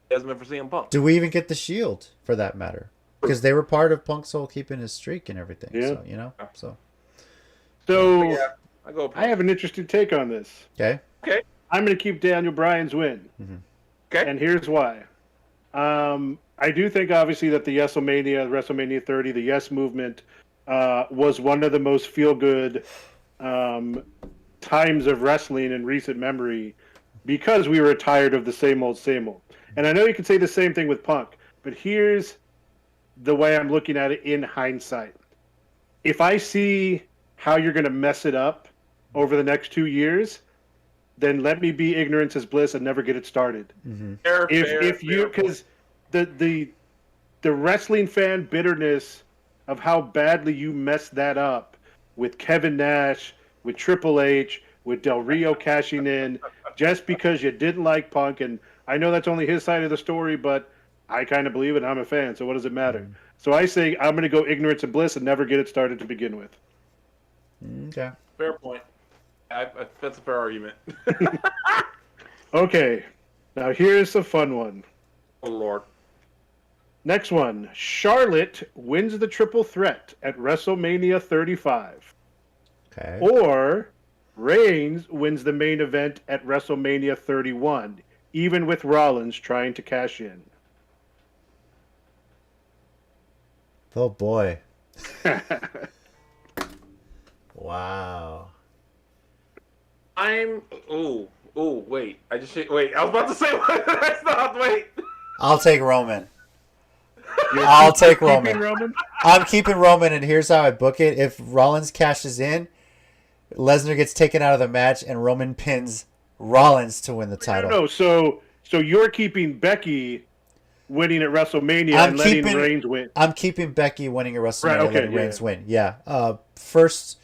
It hasn't been for CM Punk. Do we even get the Shield for that matter? Because they were part of Punk's whole keeping his streak and everything. Yeah. So I have an interesting take on this. Okay. I'm going to keep Daniel Bryan's win. Mm-hmm. Okay. And here's why. I do think obviously that the WrestleMania 30, the Yes Movement, was one of the most feel-good times of wrestling in recent memory because we were tired of the same old, same old. And I know you can say the same thing with Punk, but here's the way I'm looking at it in hindsight. If I see how you're going to mess it up over the next 2 years, then let me be ignorance is bliss and never get it started. Mm-hmm. If you, because the wrestling fan bitterness of how badly you messed that up with Kevin Nash, with Triple H, with Del Rio cashing in, just because you didn't like Punk, and I know that's only his side of the story, but I kind of believe it. I'm a fan, so what does it matter? Mm-hmm. So I say I'm going to go ignorance and bliss and never get it started to begin with. Okay. Fair point. That's a fair argument. Okay. Now here's a fun one. Oh, Lord. Next one. Charlotte wins the triple threat at WrestleMania 35. Okay. Or Reigns wins the main event at WrestleMania 31, even with Rollins trying to cash in. Oh, boy. Wow. Wait. I was about to say what? That's not. Wait. I'll take Roman. I'll take Roman. I'm keeping Roman, and here's how I book it. If Rollins cashes in, Lesnar gets taken out of the match, and Roman pins Rollins to win the title. No. So you're keeping Becky winning at WrestleMania and letting Reigns win. I'm keeping Becky winning at WrestleMania and letting Reigns win. Yeah. First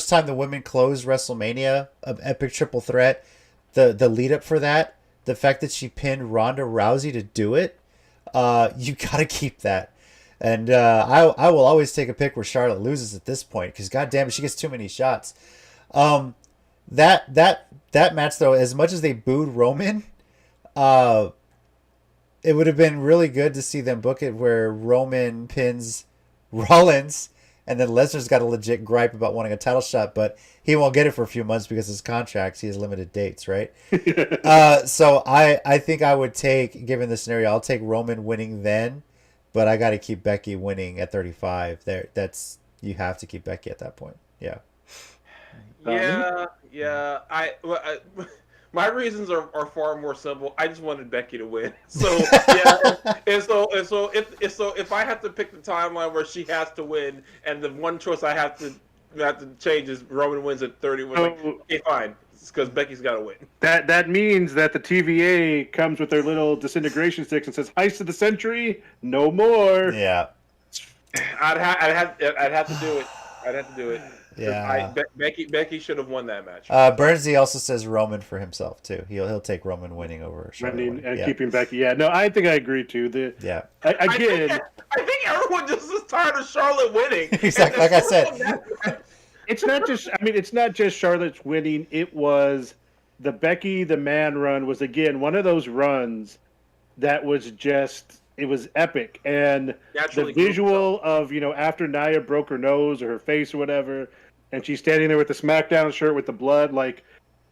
time the women closed WrestleMania, of epic triple threat. The lead up for that, the fact that she pinned Ronda Rousey to do it, you gotta keep that. And I will always take a pick where Charlotte loses at this point, because goddamn, she gets too many shots. That match though, as much as they booed Roman, it would have been really good to see them book it where Roman pins Rollins, and then Lesnar's got a legit gripe about wanting a title shot, but he won't get it for a few months because his contracts, he has limited dates, right? So I think I would take, given the scenario, I'll take Roman winning then, but I got to keep Becky winning at 35. You have to keep Becky at that point. Yeah. Yeah. My reasons are far more simple. I just wanted Becky to win. So yeah, and so if I have to pick the timeline where she has to win, and the one choice I have to change is Roman wins at 31. Okay, fine, because Becky's got to win. That means that the TVA comes with their little disintegration sticks and says, "Heist of the century, no more." Yeah. I'd have to do it. I'd have to do it. Yeah, Becky should have won that match. Bernsey also says Roman for himself too. He'll take Roman winning over Charlotte and keeping Becky. Yeah, no, I think I agree too. I think everyone just is tired of Charlotte winning. Exactly, like I said, it's not just. I mean, it's not just Charlotte's winning. It was the Becky the Man run was again one of those runs that was just. It was epic, and the visual of after Nia broke her nose or her face or whatever, and she's standing there with the SmackDown shirt with the blood,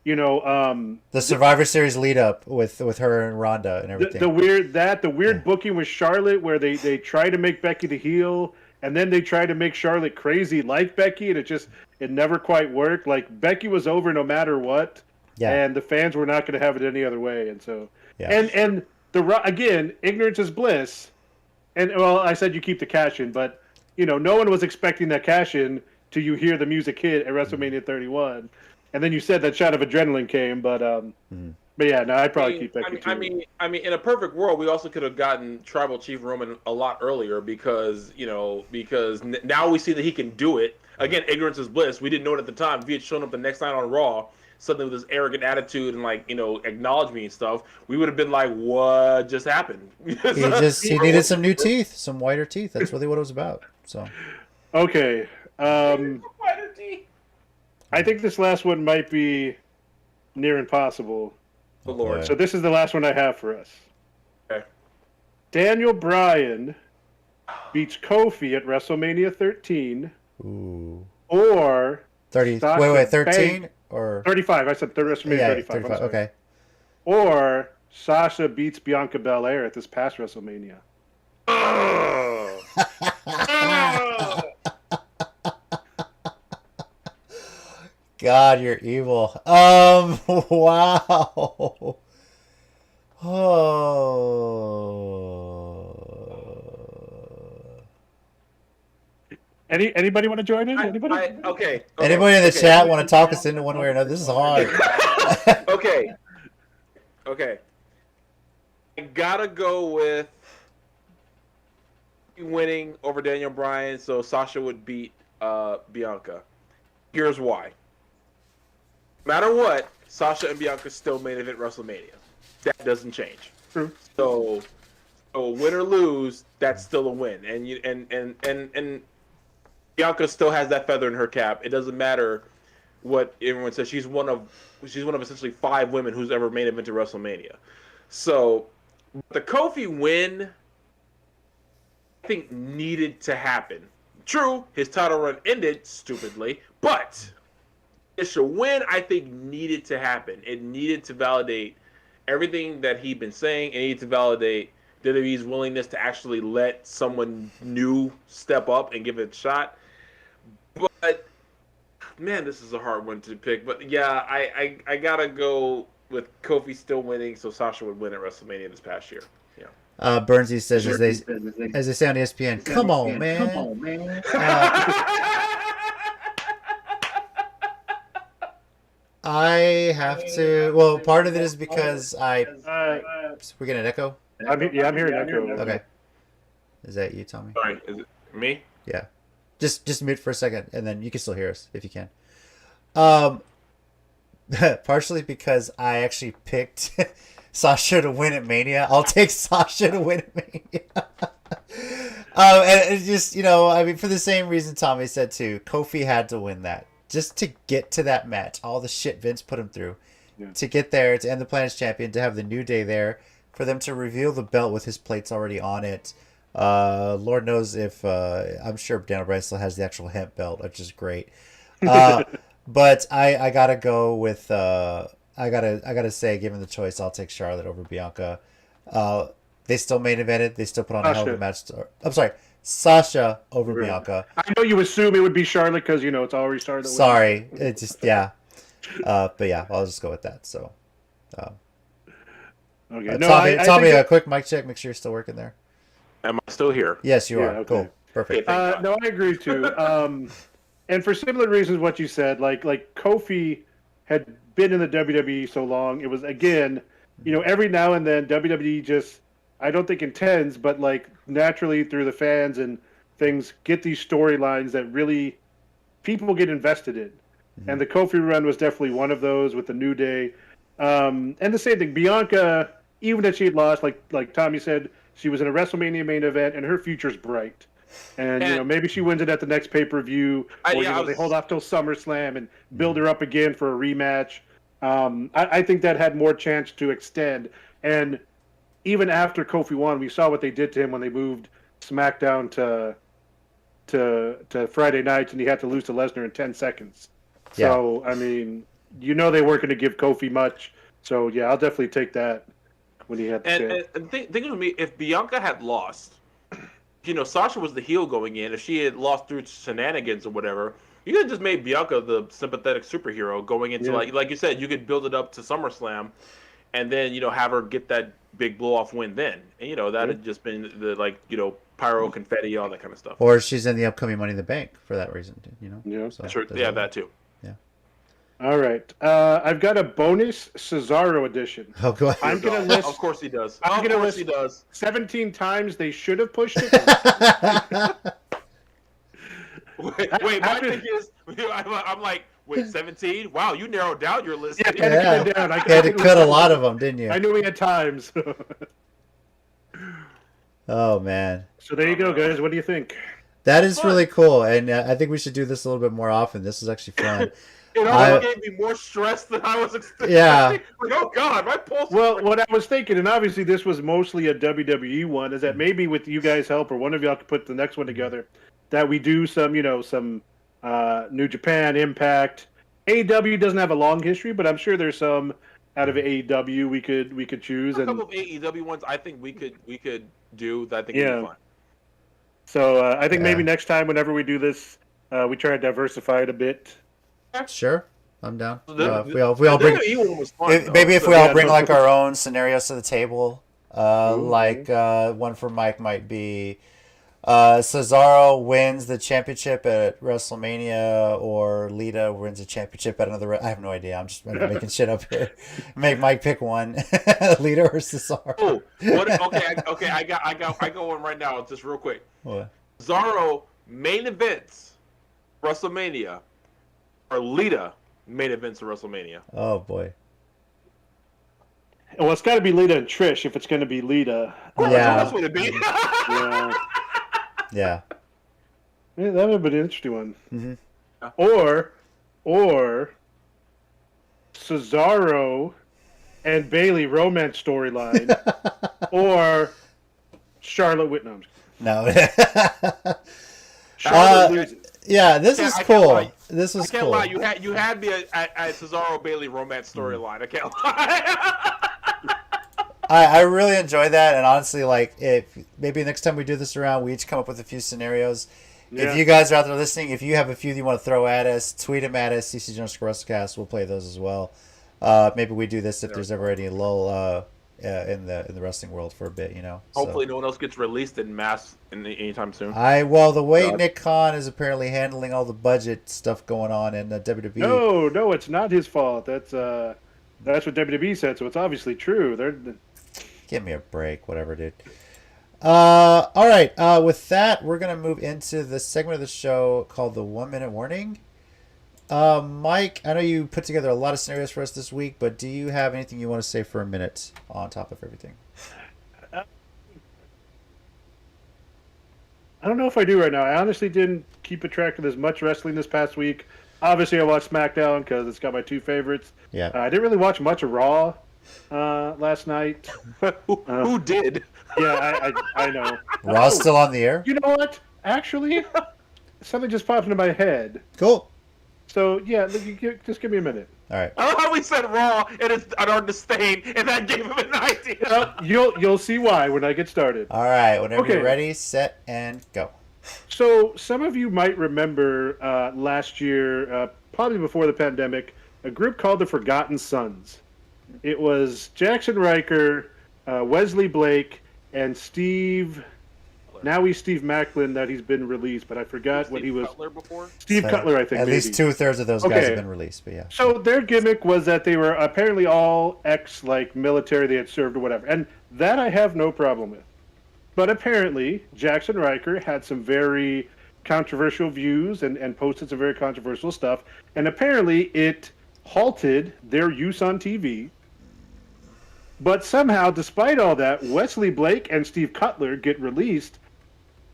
the Survivor Series lead up with her and Ronda and everything. The weird booking with Charlotte where they try to make Becky the heel, and then they try to make Charlotte crazy like Becky, and it never quite worked. Like Becky was over no matter what, and the fans were not going to have it any other way, and so and. Again, ignorance is bliss, and well, I said you keep the cash in, but no one was expecting that cash in till you hear the music hit at WrestleMania 31, and then you said that shot of adrenaline came, but yeah, no, I'd probably keep that. I mean, in a perfect world, we also could have gotten Tribal Chief Roman a lot earlier because now we see that he can do it. Again, ignorance is bliss. We didn't know it at the time. If he had shown up the next night on Raw. Suddenly with this arrogant attitude and acknowledge me and stuff, we would have been like, what just happened? he needed some new teeth, some whiter teeth. That's really what it was about. So okay. I think this last one might be near impossible. Oh, Lord. So this is the last one I have for us. Okay. Daniel Bryan beats Kofi at WrestleMania 13. Ooh. Or 30. Wait, 13? Or 35. I said WrestleMania 35. Okay. Or Sasha beats Bianca Belair at this past WrestleMania. God, you're evil. Wow. Oh. Anybody want to join in? Anybody? Okay. Anybody in the chat want to talk us into one way or another? This is hard. Okay. I gotta go with winning over Daniel Bryan, so Sasha would beat Bianca. Here's why. No matter what, Sasha and Bianca still main event WrestleMania. That doesn't change. True. So win or lose, that's still a win. And Bianca still has that feather in her cap. It doesn't matter what everyone says. She's one of essentially 5 women who's ever main evented WrestleMania. So the Kofi win, I think, needed to happen. True, his title run ended stupidly, but it's a win I think needed to happen. It needed to validate everything that he'd been saying. It needed to validate WWE's willingness to actually let someone new step up and give it a shot. But man, this is a hard one to pick. But yeah, I gotta go with Kofi still winning, so Sasha would win at WrestleMania this past year. Yeah. Bernsey says, as they say on ESPN, come on, man. I have to. Well, part of it is because we're getting an echo. I'm hearing echo. Okay. Is that you, Tommy? Sorry, is it me? Yeah. Just mute for a second, and then you can still hear us if you can. Partially because I actually picked Sasha to win at Mania. I'll take Sasha to win at Mania. And it's just, I mean, for the same reason Tommy said too, Kofi had to win that. Just to get to that match, all the shit Vince put him through, to get there, to end the Planet's Champion, to have the New Day there, for them to reveal the belt with his plates already on it. Lord knows if I'm sure Daniel Bryan still has the actual hemp belt, which is great. But I gotta go with I gotta say, given the choice, I'll take Charlotte over Bianca. They still main evented. They still put on a hell of a match. I'm sorry, Sasha over Bianca. I know you assume it would be Charlotte because it's already started. Sorry, it just but yeah, I'll just go with that. So, okay. Tommy, a quick mic check. Make sure you're still working there. Am I still here? Yes, you are. Okay. Cool, perfect. No, I agree too. And for similar reasons, what you said, like Kofi had been in the WWE so long, it was again, every now and then WWE just, I don't think intends, but like naturally through the fans and things, get these storylines that really people get invested in. Mm-hmm. And the Kofi run was definitely one of those with the New Day. And the same thing, Bianca, even if she had lost, like Tommy said, she was in a WrestleMania main event and her future's bright. And maybe she wins it at the next pay-per-view, or they hold off till SummerSlam and build her up again for a rematch. I think that had more chance to extend. And even after Kofi won, we saw what they did to him when they moved SmackDown to Friday nights, and he had to lose to Lesnar in 10 seconds. Yeah. So, I mean, they weren't going to give Kofi much. So, yeah, I'll definitely take that when he had the And think of me, if Bianca had lost, Sasha was the heel going in. If she had lost through shenanigans or whatever, you could have just made Bianca the sympathetic superhero going into, like you said, you could build it up to SummerSlam and then, have her get that big blow-off win then. And, that had just been the, pyro, confetti, all that kind of stuff. Or she's in the upcoming Money in the Bank for that reason, Yeah. So sure. Yeah, that too. Yeah. All right. I've got a bonus Cesaro edition. Oh, go ahead. I'm going to list... Of course he does. I'm going to list 17 times they should have pushed it. Wait, my thing is, I'm like, wait, 17? Wow, you narrowed down your list. Yeah, I had to cut a lot of them, didn't you? I knew we had times. Oh, man. So there you go, guys. What do you think? That is really cool, and I think we should do this a little bit more often. This is actually fun. It almost gave me more stress than I was expecting. Yeah. Like, oh, God, my pulse. Well, what I was thinking, and obviously this was mostly a WWE one, is that maybe with you guys' help, or one of y'all could put the next one together, that we do some, some New Japan, Impact. AEW doesn't have a long history, but I'm sure there's some out of AEW we could choose. A couple of AEW ones I think we could do that I think would be fun. So I think maybe next time, whenever we do this, we try to diversify it a bit. Sure. I'm down. The If we all bring WWE one was fun, maybe if though. we all bring like our own scenarios to the table. Ooh. One for Mike might be Cesaro wins the championship at WrestleMania, or Lita wins a championship at another. I have no idea. I'm just making shit up here. Make Mike pick one. Lita or Cesaro. Oh, what? Okay. I got one right now. Just real quick. What? Cesaro main events WrestleMania, or Lita main events of WrestleMania. Oh boy. Well, it's got to be Lita and Trish if it's going to be Lita. Yeah. That's what it be. Yeah. Yeah. Yeah, that would have been an interesting one. Mm-hmm. Or Cesaro and Bayley romance storyline, or Charlotte Whitnam. No. Charlotte loses. Yeah, this is cool. This was I can't cool. lie. You had me at Cesaro Bayley romance storyline. I can't lie. I really enjoy that, and honestly, like, if maybe next time we do this around, we each come up with a few scenarios. Yeah. If you guys are out there listening, if you have a few you want to throw at us, tweet them at us, CC_WrestleCast. We'll play those as well. Maybe we do this if there's ever any lull in the wrestling world for a bit, you know. Hopefully, no one else gets released in mass anytime soon. Well, the way Nick Khan is apparently handling all the budget stuff going on in WWE. No, it's not his fault. That's what WWE said, so it's obviously true. Give me a break, whatever, dude. All right. With that, we're gonna move into the segment of the show called the 1 minute warning. Mike, I know you put together a lot of scenarios for us this week, but do you have anything you want to say for a minute on top of everything? I don't know if I do right now. I honestly didn't keep a track of as much wrestling this past week. Obviously, I watched SmackDown because it's got my two favorites. Yeah. I didn't really watch much of Raw last night. Who did? Yeah, I know. Raw's still on the air? You know what? Actually, something just popped into my head. Cool. So, yeah, just give me a minute. All right. I love how we said Raw and it's on disdain, and that gave him an idea. You'll see why when I get started. All right. Whenever Okay. you're ready, set, and go. So some of you might remember last year, probably before the pandemic, a group called the Forgotten Sons. It was Jaxson Ryker, Wesley Blake, and Steve. Now he's Steve Macklin that he's been released, but I forgot what he was. Cutler before? Steve Cutler, I think. At maybe. least 2/3 of those guys Okay. have been released, but yeah. So their gimmick was that they were apparently all military, they had served or whatever, and that I have no problem with. But apparently, Jaxson Ryker had some very controversial views and posted some very controversial stuff, and apparently it halted their use on TV. But somehow, despite all that, Wesley Blake and Steve Cutler get released,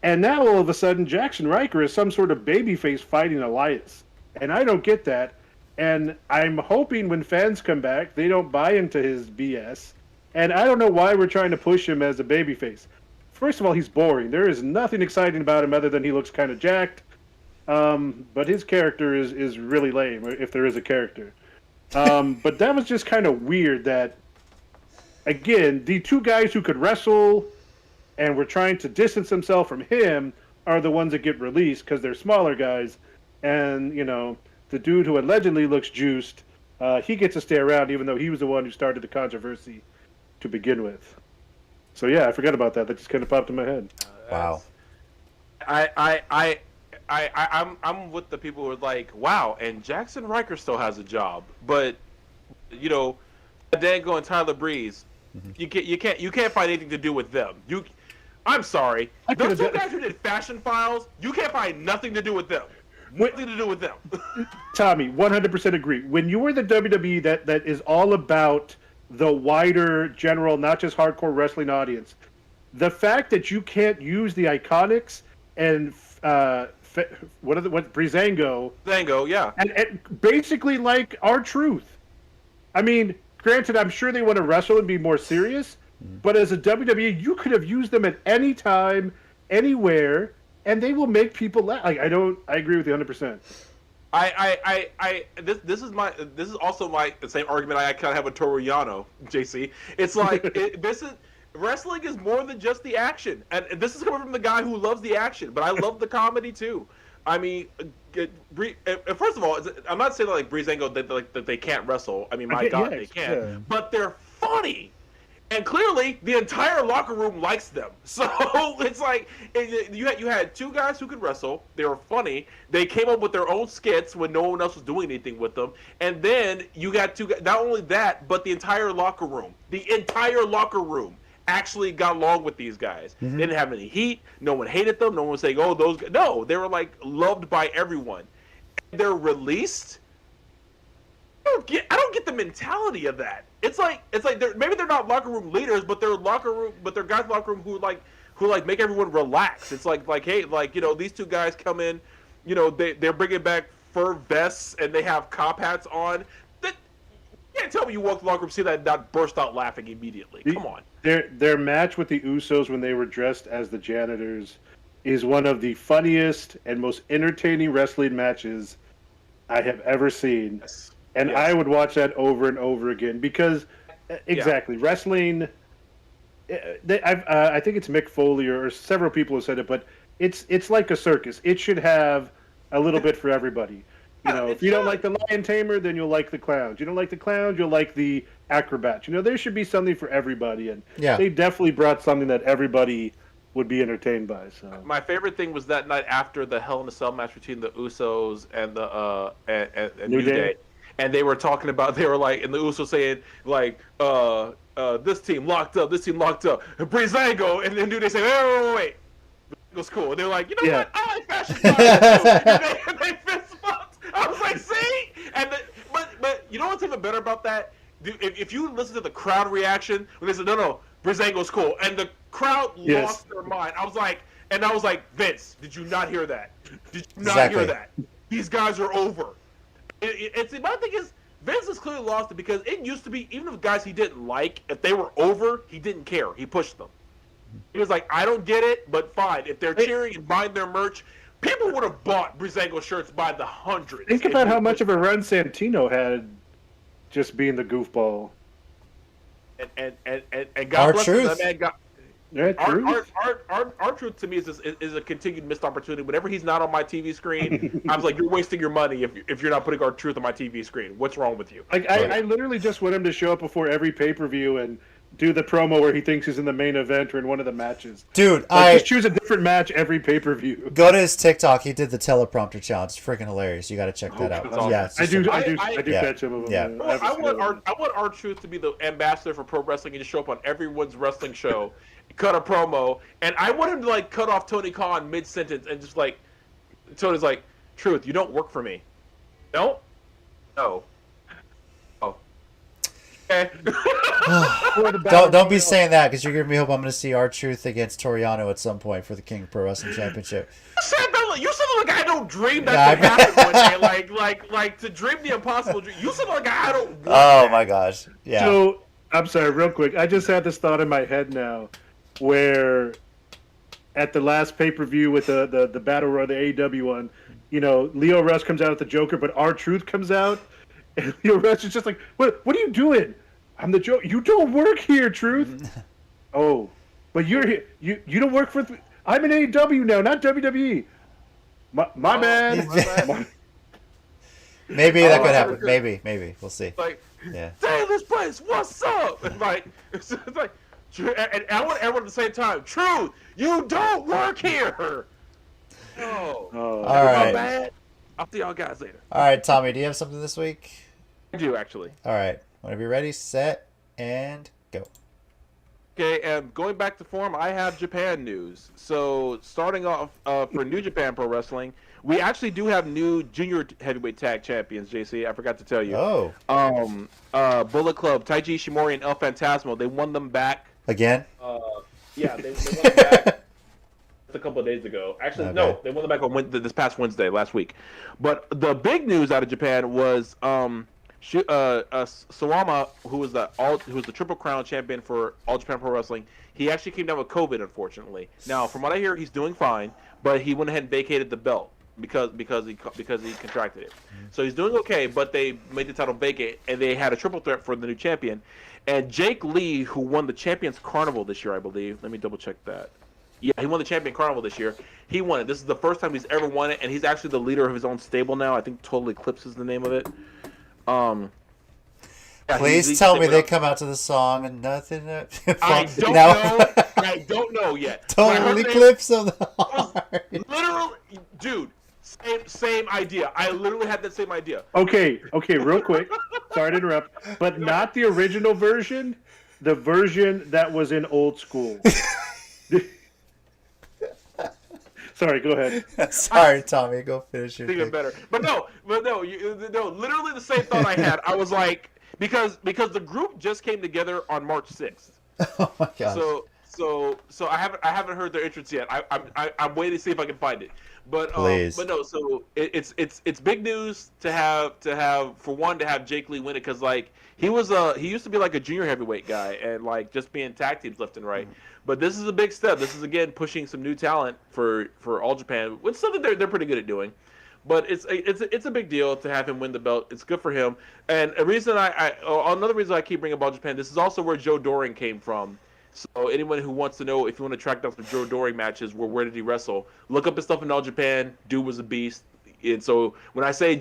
and now all of a sudden Jaxson Ryker is some sort of babyface fighting Elias. And I don't get that. And I'm hoping when fans come back, they don't buy into his BS. And I don't know why we're trying to push him as a babyface. First of all, he's boring. There is nothing exciting about him other than he looks kind of jacked. But his character is really lame, if there is a character. But that was just kind of weird that, again, the two guys who could wrestle and were trying to distance themselves from him are the ones that get released because they're smaller guys. And, you know, the dude who allegedly looks juiced, he gets to stay around even though he was the one who started the controversy to begin with. So, yeah, I forgot about that. That just kind of popped in my head. Wow. I'm with the people who are like, wow, and Jaxson Ryker still has a job, but you know, Dango and Tyler Breeze, you can't find anything to do with them. I'm sorry, those two guys who did Fashion Files, you can't find nothing to do with them. Nothing to do with them. Tommy, 100% agree. When you were the WWE that is all about the wider general, not just hardcore wrestling audience, the fact that you can't use the Iconics and Breezango, yeah, and basically like R-Truth. I mean, granted, I'm sure they want to wrestle and be more serious, but as a WWE, you could have used them at any time, anywhere, and they will make people laugh. Like, I agree with you 100%. This is also the same argument I kind of have with Toru Yano, JC. It's like wrestling is more than just the action, and this is coming from the guy who loves the action, but I love the comedy too. I mean, first of all, I'm not saying like Breezango that they can't wrestle. I mean, my God, they can. Yeah. But they're funny. And clearly, the entire locker room likes them. So it's like you had two guys who could wrestle. They were funny. They came up with their own skits when no one else was doing anything with them. And then you got two guys. Not only that, but the entire locker room actually got along with these guys. Mm-hmm. They didn't have any heat. No one hated them. No one was saying, "Oh, those guys." No, they were like loved by everyone. And they're released. I don't get the mentality of that. It's like maybe they're not locker room leaders, but they're guys in locker room who make everyone relax. It's like hey, these two guys come in, they're bringing back fur vests and they have cop hats on. That you can't tell me you walk the locker room, see that, not burst out laughing immediately. Come on. Their match with the Usos when they were dressed as the janitors is one of the funniest and most entertaining wrestling matches I have ever seen. Yes. And I would watch that over and over again because, wrestling. I think it's Mick Foley or several people have said it, but it's like a circus. It should have a little bit for everybody. If you don't like the lion tamer, then you'll like the clowns. You don't like the clowns, you'll like the acrobats. There should be something for everybody, and they definitely brought something that everybody would be entertained by. So my favorite thing was that night after the Hell in a Cell match between the Usos and the and New Day. And they were talking about, they were like, and the Usos saying, like, this team locked up, and Breezango, and then New Day say, wait. Breezango's cool. And they're like, you know what? I like fashion style. and they fist bumped. I was like, see? But you know what's even better about that? If you listen to the crowd reaction, when they said, no, Breezango's cool, and the crowd lost their mind. I was like, Vince, did you not hear that? Did you not hear that? These guys are over. My thing is, Vince has clearly lost it because it used to be, even if guys he didn't like, if they were over, he didn't care. He pushed them. He was like, I don't get it, but fine. If they're cheering and buying their merch, people would have bought Breezango shirts by the hundreds. Think about how much of a run Santino had just being the goofball. And God bless him, that man got... Yeah, our truth to me is a continued missed opportunity. Whenever he's not on my TV screen, I was like, you're wasting your money if you're not putting our truth on my TV screen. What's wrong with you? I literally just want him to show up before every pay-per-view and do the promo where he thinks he's in the main event or in one of the matches. Dude, just choose a different match every pay-per-view. Go to his TikTok. He did the teleprompter challenge. It's freaking hilarious. You got to check that out. Awesome. Yeah, I do catch him. Yeah. I want our truth to be the ambassador for pro wrestling and just show up on everyone's wrestling show. Cut a promo, and I want him to cut off Tony Khan mid-sentence and just Tony's like, Truth, you don't work for me. No? Oh. Okay. don't be saying that because you're giving me hope I'm going to see R-Truth against Toriano at some point for the King Pro Wrestling Championship. You said like I don't dream that could happen one day. Like to dream the impossible dream. You said like I don't. Oh my gosh! Yeah. So I'm sorry, real quick. I just had this thought in my head now. Where at the last pay-per-view with the Battle Royal, the AEW one, Leo Rush comes out at the Joker, but R-Truth comes out, and Leo Rush is just like, what are you doing? I'm the Joker. You don't work here, Truth. Oh, but you're here. You don't work for... I'm in AEW now, not WWE. My bad. Maybe that could happen. Maybe. We'll see. Stay in this place. What's up? And it's like... And I want everyone at the same time. Truth, you don't work here. Oh. All right. Bad. I'll see y'all guys later. All right, Tommy, do you have something this week? I do, actually. All right. Whenever you're ready, set, and go. Okay, and going back to form, I have Japan news. So starting off for New Japan Pro Wrestling, we actually do have new junior heavyweight tag champions, JC. I forgot to tell you. Oh. Bullet Club, Taiji Ishimori and El Phantasmo. They won them back. Again? Yeah, they won them back a couple of days ago. Actually, no, they won them back on this past Wednesday, last week. But the big news out of Japan was Sawama, who was the Triple Crown champion for All Japan Pro Wrestling. He actually came down with COVID, unfortunately. Now, from what I hear, he's doing fine, but he went ahead and vacated the belt because he contracted it. So he's doing okay, but they made the title vacate, and they had a triple threat for the new champion. And Jake Lee, who won the Champions Carnival this year, I believe. Let me double check that. Yeah, he won the Champion Carnival this year. He won it. This is the first time he's ever won it, and he's actually the leader of his own stable now. I think Total Eclipse is the name of it. Please tell me they come out to the song and nothing. I don't know. I don't know yet. Total Eclipse of the Heart. Literally, dude. Same idea. I literally had that same idea. Okay, real quick. Sorry to interrupt, but not the original version. The version that was in old school. Sorry, go ahead. Sorry, Tommy. Go finish your. Even better, but no. Literally the same thought I had. I was like, because the group just came together on March 6th. Oh my gosh. So I haven't heard their entrance yet. I'm waiting to see if I can find it. But no. So it's big news to have Jake Lee win it, because like he used to be like a junior heavyweight guy and like just being tag teams left and right. But this is a big step. This is again pushing some new talent for All Japan, which is something they're pretty good at doing. But it's a big deal to have him win the belt. It's good for him. And another reason I keep bringing up All Japan, this is also where Joe Doring came from. So anyone who wants to know, if you want to track down some Joe Doring matches, where did he wrestle? Look up his stuff in All Japan. Dude was a beast. And so when I say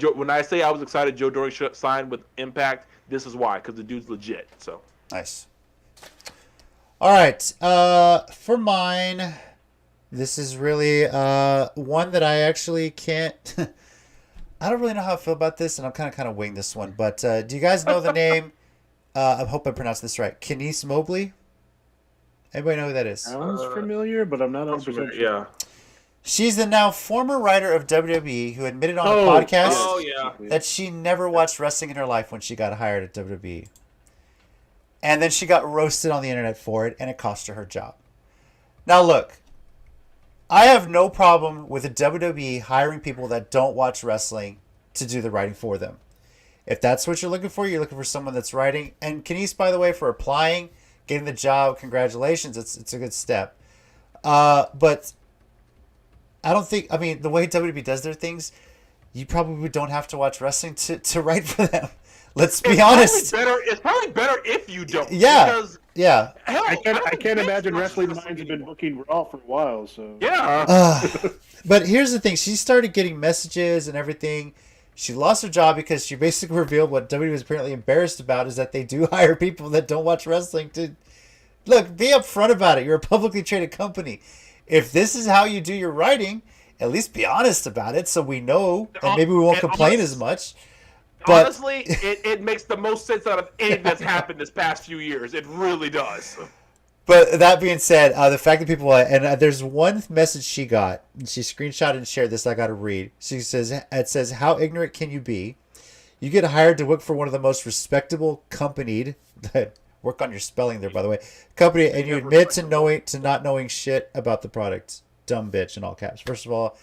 I was excited Joe Doring signed with Impact, this is why, because the dude's legit. So nice. All right, for mine, this is really one that I actually can't. I don't really know how I feel about this, and I'm kind of winging this one. But do you guys know the name? I hope I pronounced this right. Kenice Mobley. Anybody know who that is? Sounds familiar, but I'm not 100% sure. Yeah. She's the now former writer of WWE who admitted on a podcast that she never watched wrestling in her life when she got hired at WWE. And then she got roasted on the internet for it, and it cost her job. Now look, I have no problem with the WWE hiring people that don't watch wrestling to do the writing for them. If that's what you're looking for someone that's writing. And Kenice, by the way, for applying, getting the job, congratulations. It's a good step. But I don't think, the way WWE does their things, you probably don't have to watch wrestling to write for them. Let's be honest. It's probably better if you don't. Yeah. Because, yeah. Hell, I can't imagine Wrestling Minds have been booking Raw for a while. So yeah. But here's the thing. She started getting messages and everything. She lost her job because she basically revealed what WWE was apparently embarrassed about, is that they do hire people that don't watch wrestling to... Look, be upfront about it. You're a publicly traded company. If this is how you do your writing, at least be honest about it so we know, and maybe we won't complain as much. But honestly, it makes the most sense out of anything that's happened this past few years. It really does. But that being said, the fact that people... And there's one message she got, and she screenshotted and shared this, I got to read. It says, how ignorant can you be? You get hired to work for one of the most respectable companied... Work on your spelling there, by the way. Company, and you admit to not knowing shit about the product. Dumb bitch in all caps. First of all,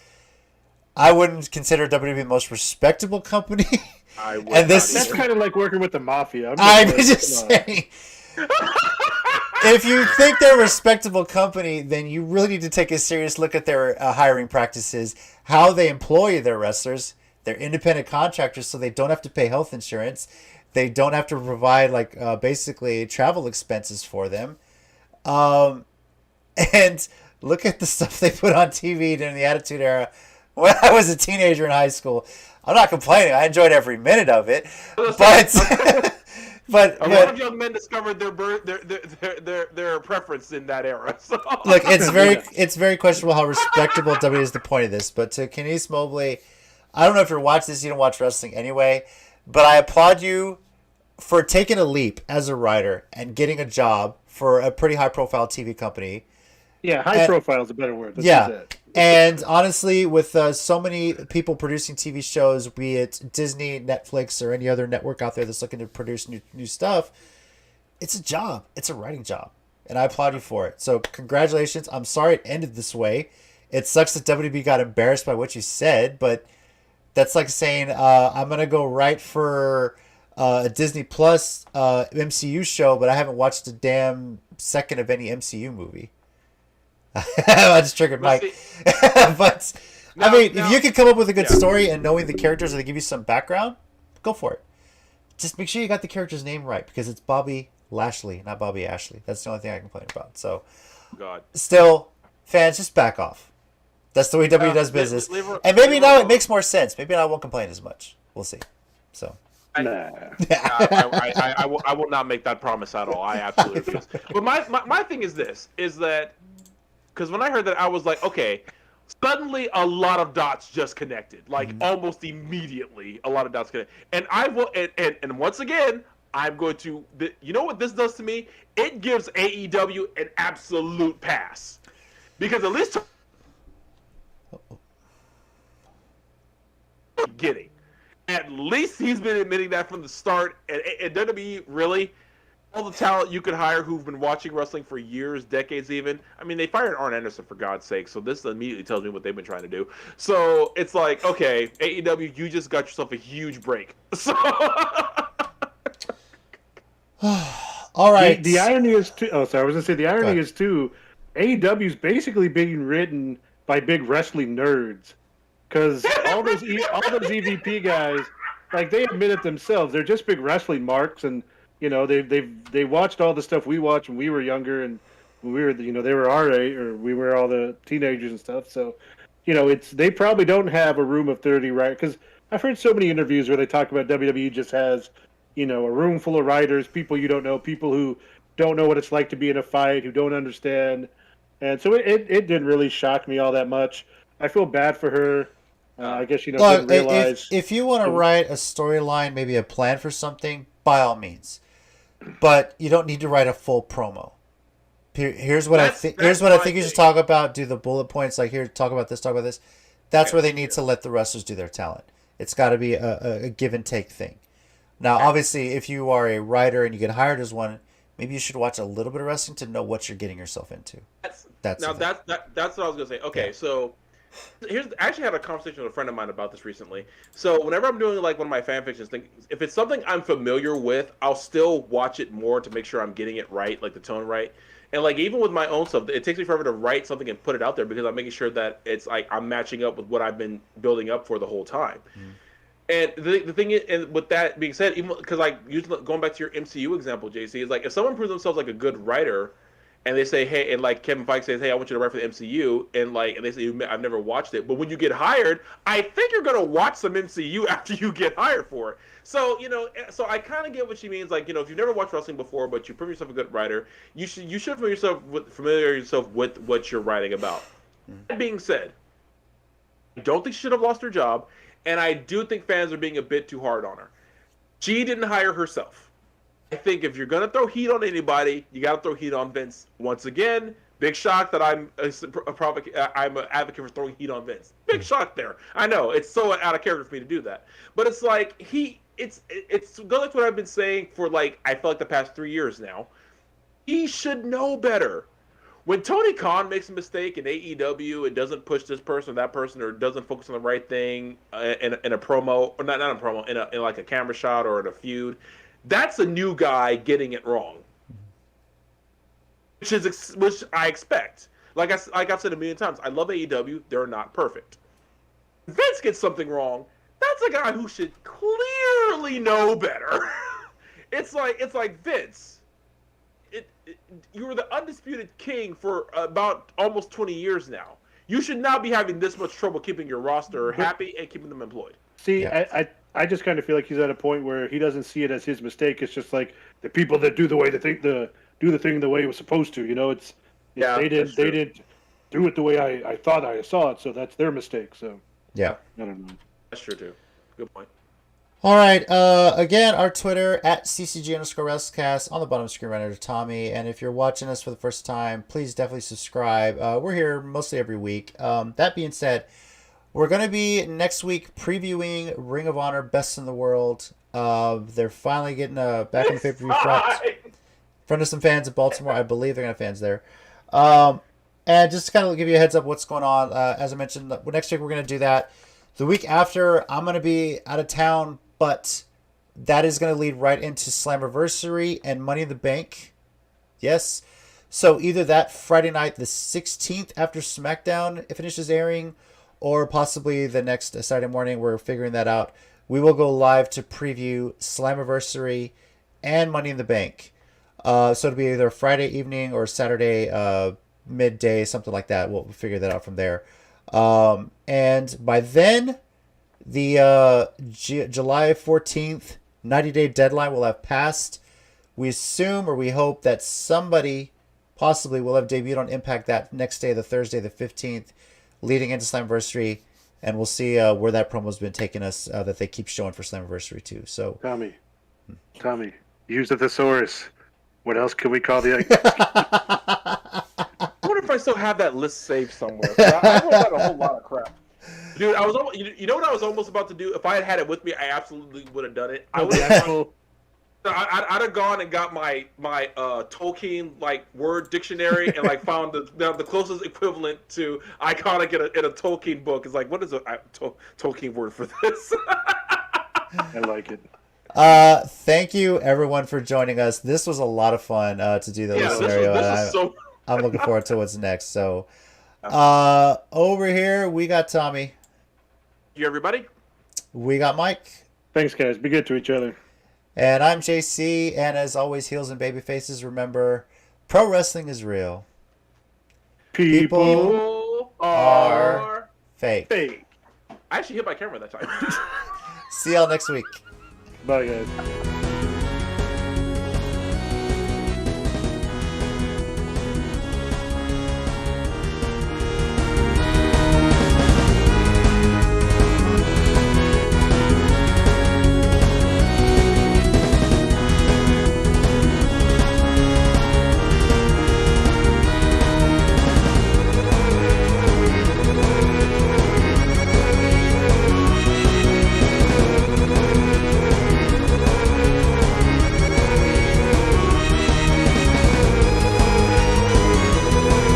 I wouldn't consider WWE the most respectable company. I would. And that's kind of like working with the mafia. I'm just saying. If you think they're a respectable company, then you really need to take a serious look at their hiring practices, how they employ their wrestlers. They're independent contractors, so they don't have to pay health insurance. They don't have to provide basically travel expenses for them. And look at the stuff they put on TV during the Attitude Era. When I was a teenager in high school, I'm not complaining. I enjoyed every minute of it. But a lot of young men discovered their preference in that era. So. Look, it's very questionable how respectable WWE is, the point of this. But to Kenice Mobley, I don't know if you're watching this. You don't watch wrestling anyway. But I applaud you for taking a leap as a writer and getting a job for a pretty high-profile TV company. Yeah, high-profile is a better word. That's it. And honestly, with so many people producing TV shows, be it Disney, Netflix, or any other network out there that's looking to produce new stuff, it's a job. It's a writing job. And I applaud you for it. So congratulations. I'm sorry it ended this way. It sucks that WB got embarrassed by what you said, but that's like saying I'm going to go write for a Disney Plus MCU show, but I haven't watched a damn second of any MCU movie. I just triggered Mike. But, if you can come up with a good story and knowing the characters and they give you some background, go for it. Just make sure you got the character's name right, because it's Bobby Lashley, not Bobby Ashley. That's the only thing I complain about. So, God. Still, fans, just back off. That's the way WWE does business. And maybe now it makes more sense. Maybe I won't complain as much. We'll see. So. I will not make that promise at all. I absolutely refuse. But my thing is this, is that, because when I heard that, I was like, okay, suddenly a lot of dots just connected. Like, almost immediately, a lot of dots connected. And I will, and once again, I'm going to, you know what this does to me? It gives AEW an absolute pass. Because at least getting. At least he's been admitting that from the start. And WWE, really, all the talent you could hire who've been watching wrestling for years, decades even. I mean, they fired Arn Anderson, for God's sake, so this immediately tells me what they've been trying to do. So it's like, okay, AEW, you just got yourself a huge break. So all right. The irony is too. Oh, sorry. I was gonna say the irony is too. AEW is basically being written by big wrestling nerds, because all those EVP guys, like, they admit it themselves. They're just big wrestling marks, and you know they watched all the stuff we watched when we were younger, and when we were, you know, they were our age, or we were all the teenagers and stuff. So, you know, they probably don't have a room of 30, right? Because I've heard so many interviews where they talk about WWE just has, you know, a room full of writers, people you don't know, people who don't know what it's like to be in a fight, who don't understand. And so it didn't really shock me all that much. I feel bad for her. I guess, you know, Look, didn't realize. if you want to write a storyline, maybe a plan for something, by all means. But you don't need to write a full promo. Here's what I think. Here's what I think you should talk about. Do the bullet points, like, here, talk about this, talk about this. That's where they need to let the wrestlers do their talent. It's got to be a give and take thing. Now, obviously, if you are a writer and you get hired as one, maybe you should watch a little bit of wrestling to know what you're getting yourself into. That's what I was gonna say. Okay, so I actually had a conversation with a friend of mine about this recently. So whenever I'm doing, like, one of my fan fictions thing, if it's something I'm familiar with, I'll still watch it more to make sure I'm getting it right, like the tone right. And, like, even with my own stuff, it takes me forever to write something and put it out there because I'm making sure that it's like I'm matching up with what I've been building up for the whole time. And the thing is, and with that being said, even because, like, going back to your MCU example, JC, is like, if someone proves themselves like a good writer, and they say, hey, and like Kevin Feige says, hey, I want you to write for the MCU, and they say, I've never watched it, but when you get hired, I think you're gonna watch some MCU after you get hired for it. So, you know, so I kind of get what she means. Like, you know, if you've never watched wrestling before, but you prove yourself a good writer, you should familiarize yourself with what you're writing about. That being said, I don't think she should have lost her job. And I do think fans are being a bit too hard on her. She didn't hire herself. I think if you're going to throw heat on anybody, you got to throw heat on Vince. Once again, big shock that I'm an advocate for throwing heat on Vince. Big shock there. I know, it's so out of character for me to do that. But it's like, it's going like what I've been saying for, like, I feel like the past 3 years now. He should know better. When Tony Khan makes a mistake in AEW and doesn't push this person or that person, or doesn't focus on the right thing in a promo, or not a promo, in like a camera shot or in a feud, that's a new guy getting it wrong, which I expect. Like I've said a million times, I love AEW. They're not perfect. If Vince gets something wrong, that's a guy who should clearly know better. It's like Vince. You were the undisputed king for about almost 20 years now. You should not be having this much trouble keeping your roster happy and keeping them employed. See, yeah. I just kind of feel like he's at a point where he doesn't see it as his mistake. It's just like the people that do the thing the way it was supposed to. You know, they didn't do it the way I thought I saw it, so that's their mistake. So yeah, I don't know. That's true too. Good point. All right. Again, our Twitter at @CCG_WrestleCast on the bottom of the screen right under Tommy. And if you're watching us for the first time, please definitely subscribe. We're here mostly every week. That being said, we're going to be next week previewing Ring of Honor Best in the World. They're finally getting back in the pay-per-view front of some fans in Baltimore. I believe they're going to have fans there. And just to kind of give you a heads up what's going on, as I mentioned, next week we're going to do that. The week after, I'm going to be out of town, but that is going to lead right into Slammiversary and Money in the Bank. Yes. So either that Friday night, the 16th after SmackDown, it finishes airing, or possibly the next Saturday morning. We're figuring that out. We will go live to preview Slammiversary and Money in the Bank. So it'll be either Friday evening or Saturday midday, something like that. We'll figure that out from there. And by then, the July 14th 90-day deadline will have passed. We assume or we hope that somebody possibly will have debuted on Impact that next day, the Thursday, the 15th, leading into Slammiversary. And we'll see where that promo's been taking us that they keep showing for Slammiversary too. So Tommy, use the thesaurus. What else can we call the? I wonder if I still have that list saved somewhere. I wrote down a whole lot of crap. Dude, I was almost, you know what I was almost about to do? If I had had it with me, I absolutely would have done it. I'd have gone and got my Tolkien word dictionary and found the closest equivalent to iconic in a Tolkien book. It's what is a Tolkien word for this? I like it. Thank you everyone for joining us. This was a lot of fun to do the scenario. I'm looking forward to what's next. So over here we got Tommy. You everybody? We got Mike. Thanks guys. Be good to each other. And I'm JC, and as always, heels and baby faces, remember, pro wrestling is real. People are fake. I actually hit my camera that time. See y'all next week. Bye, guys.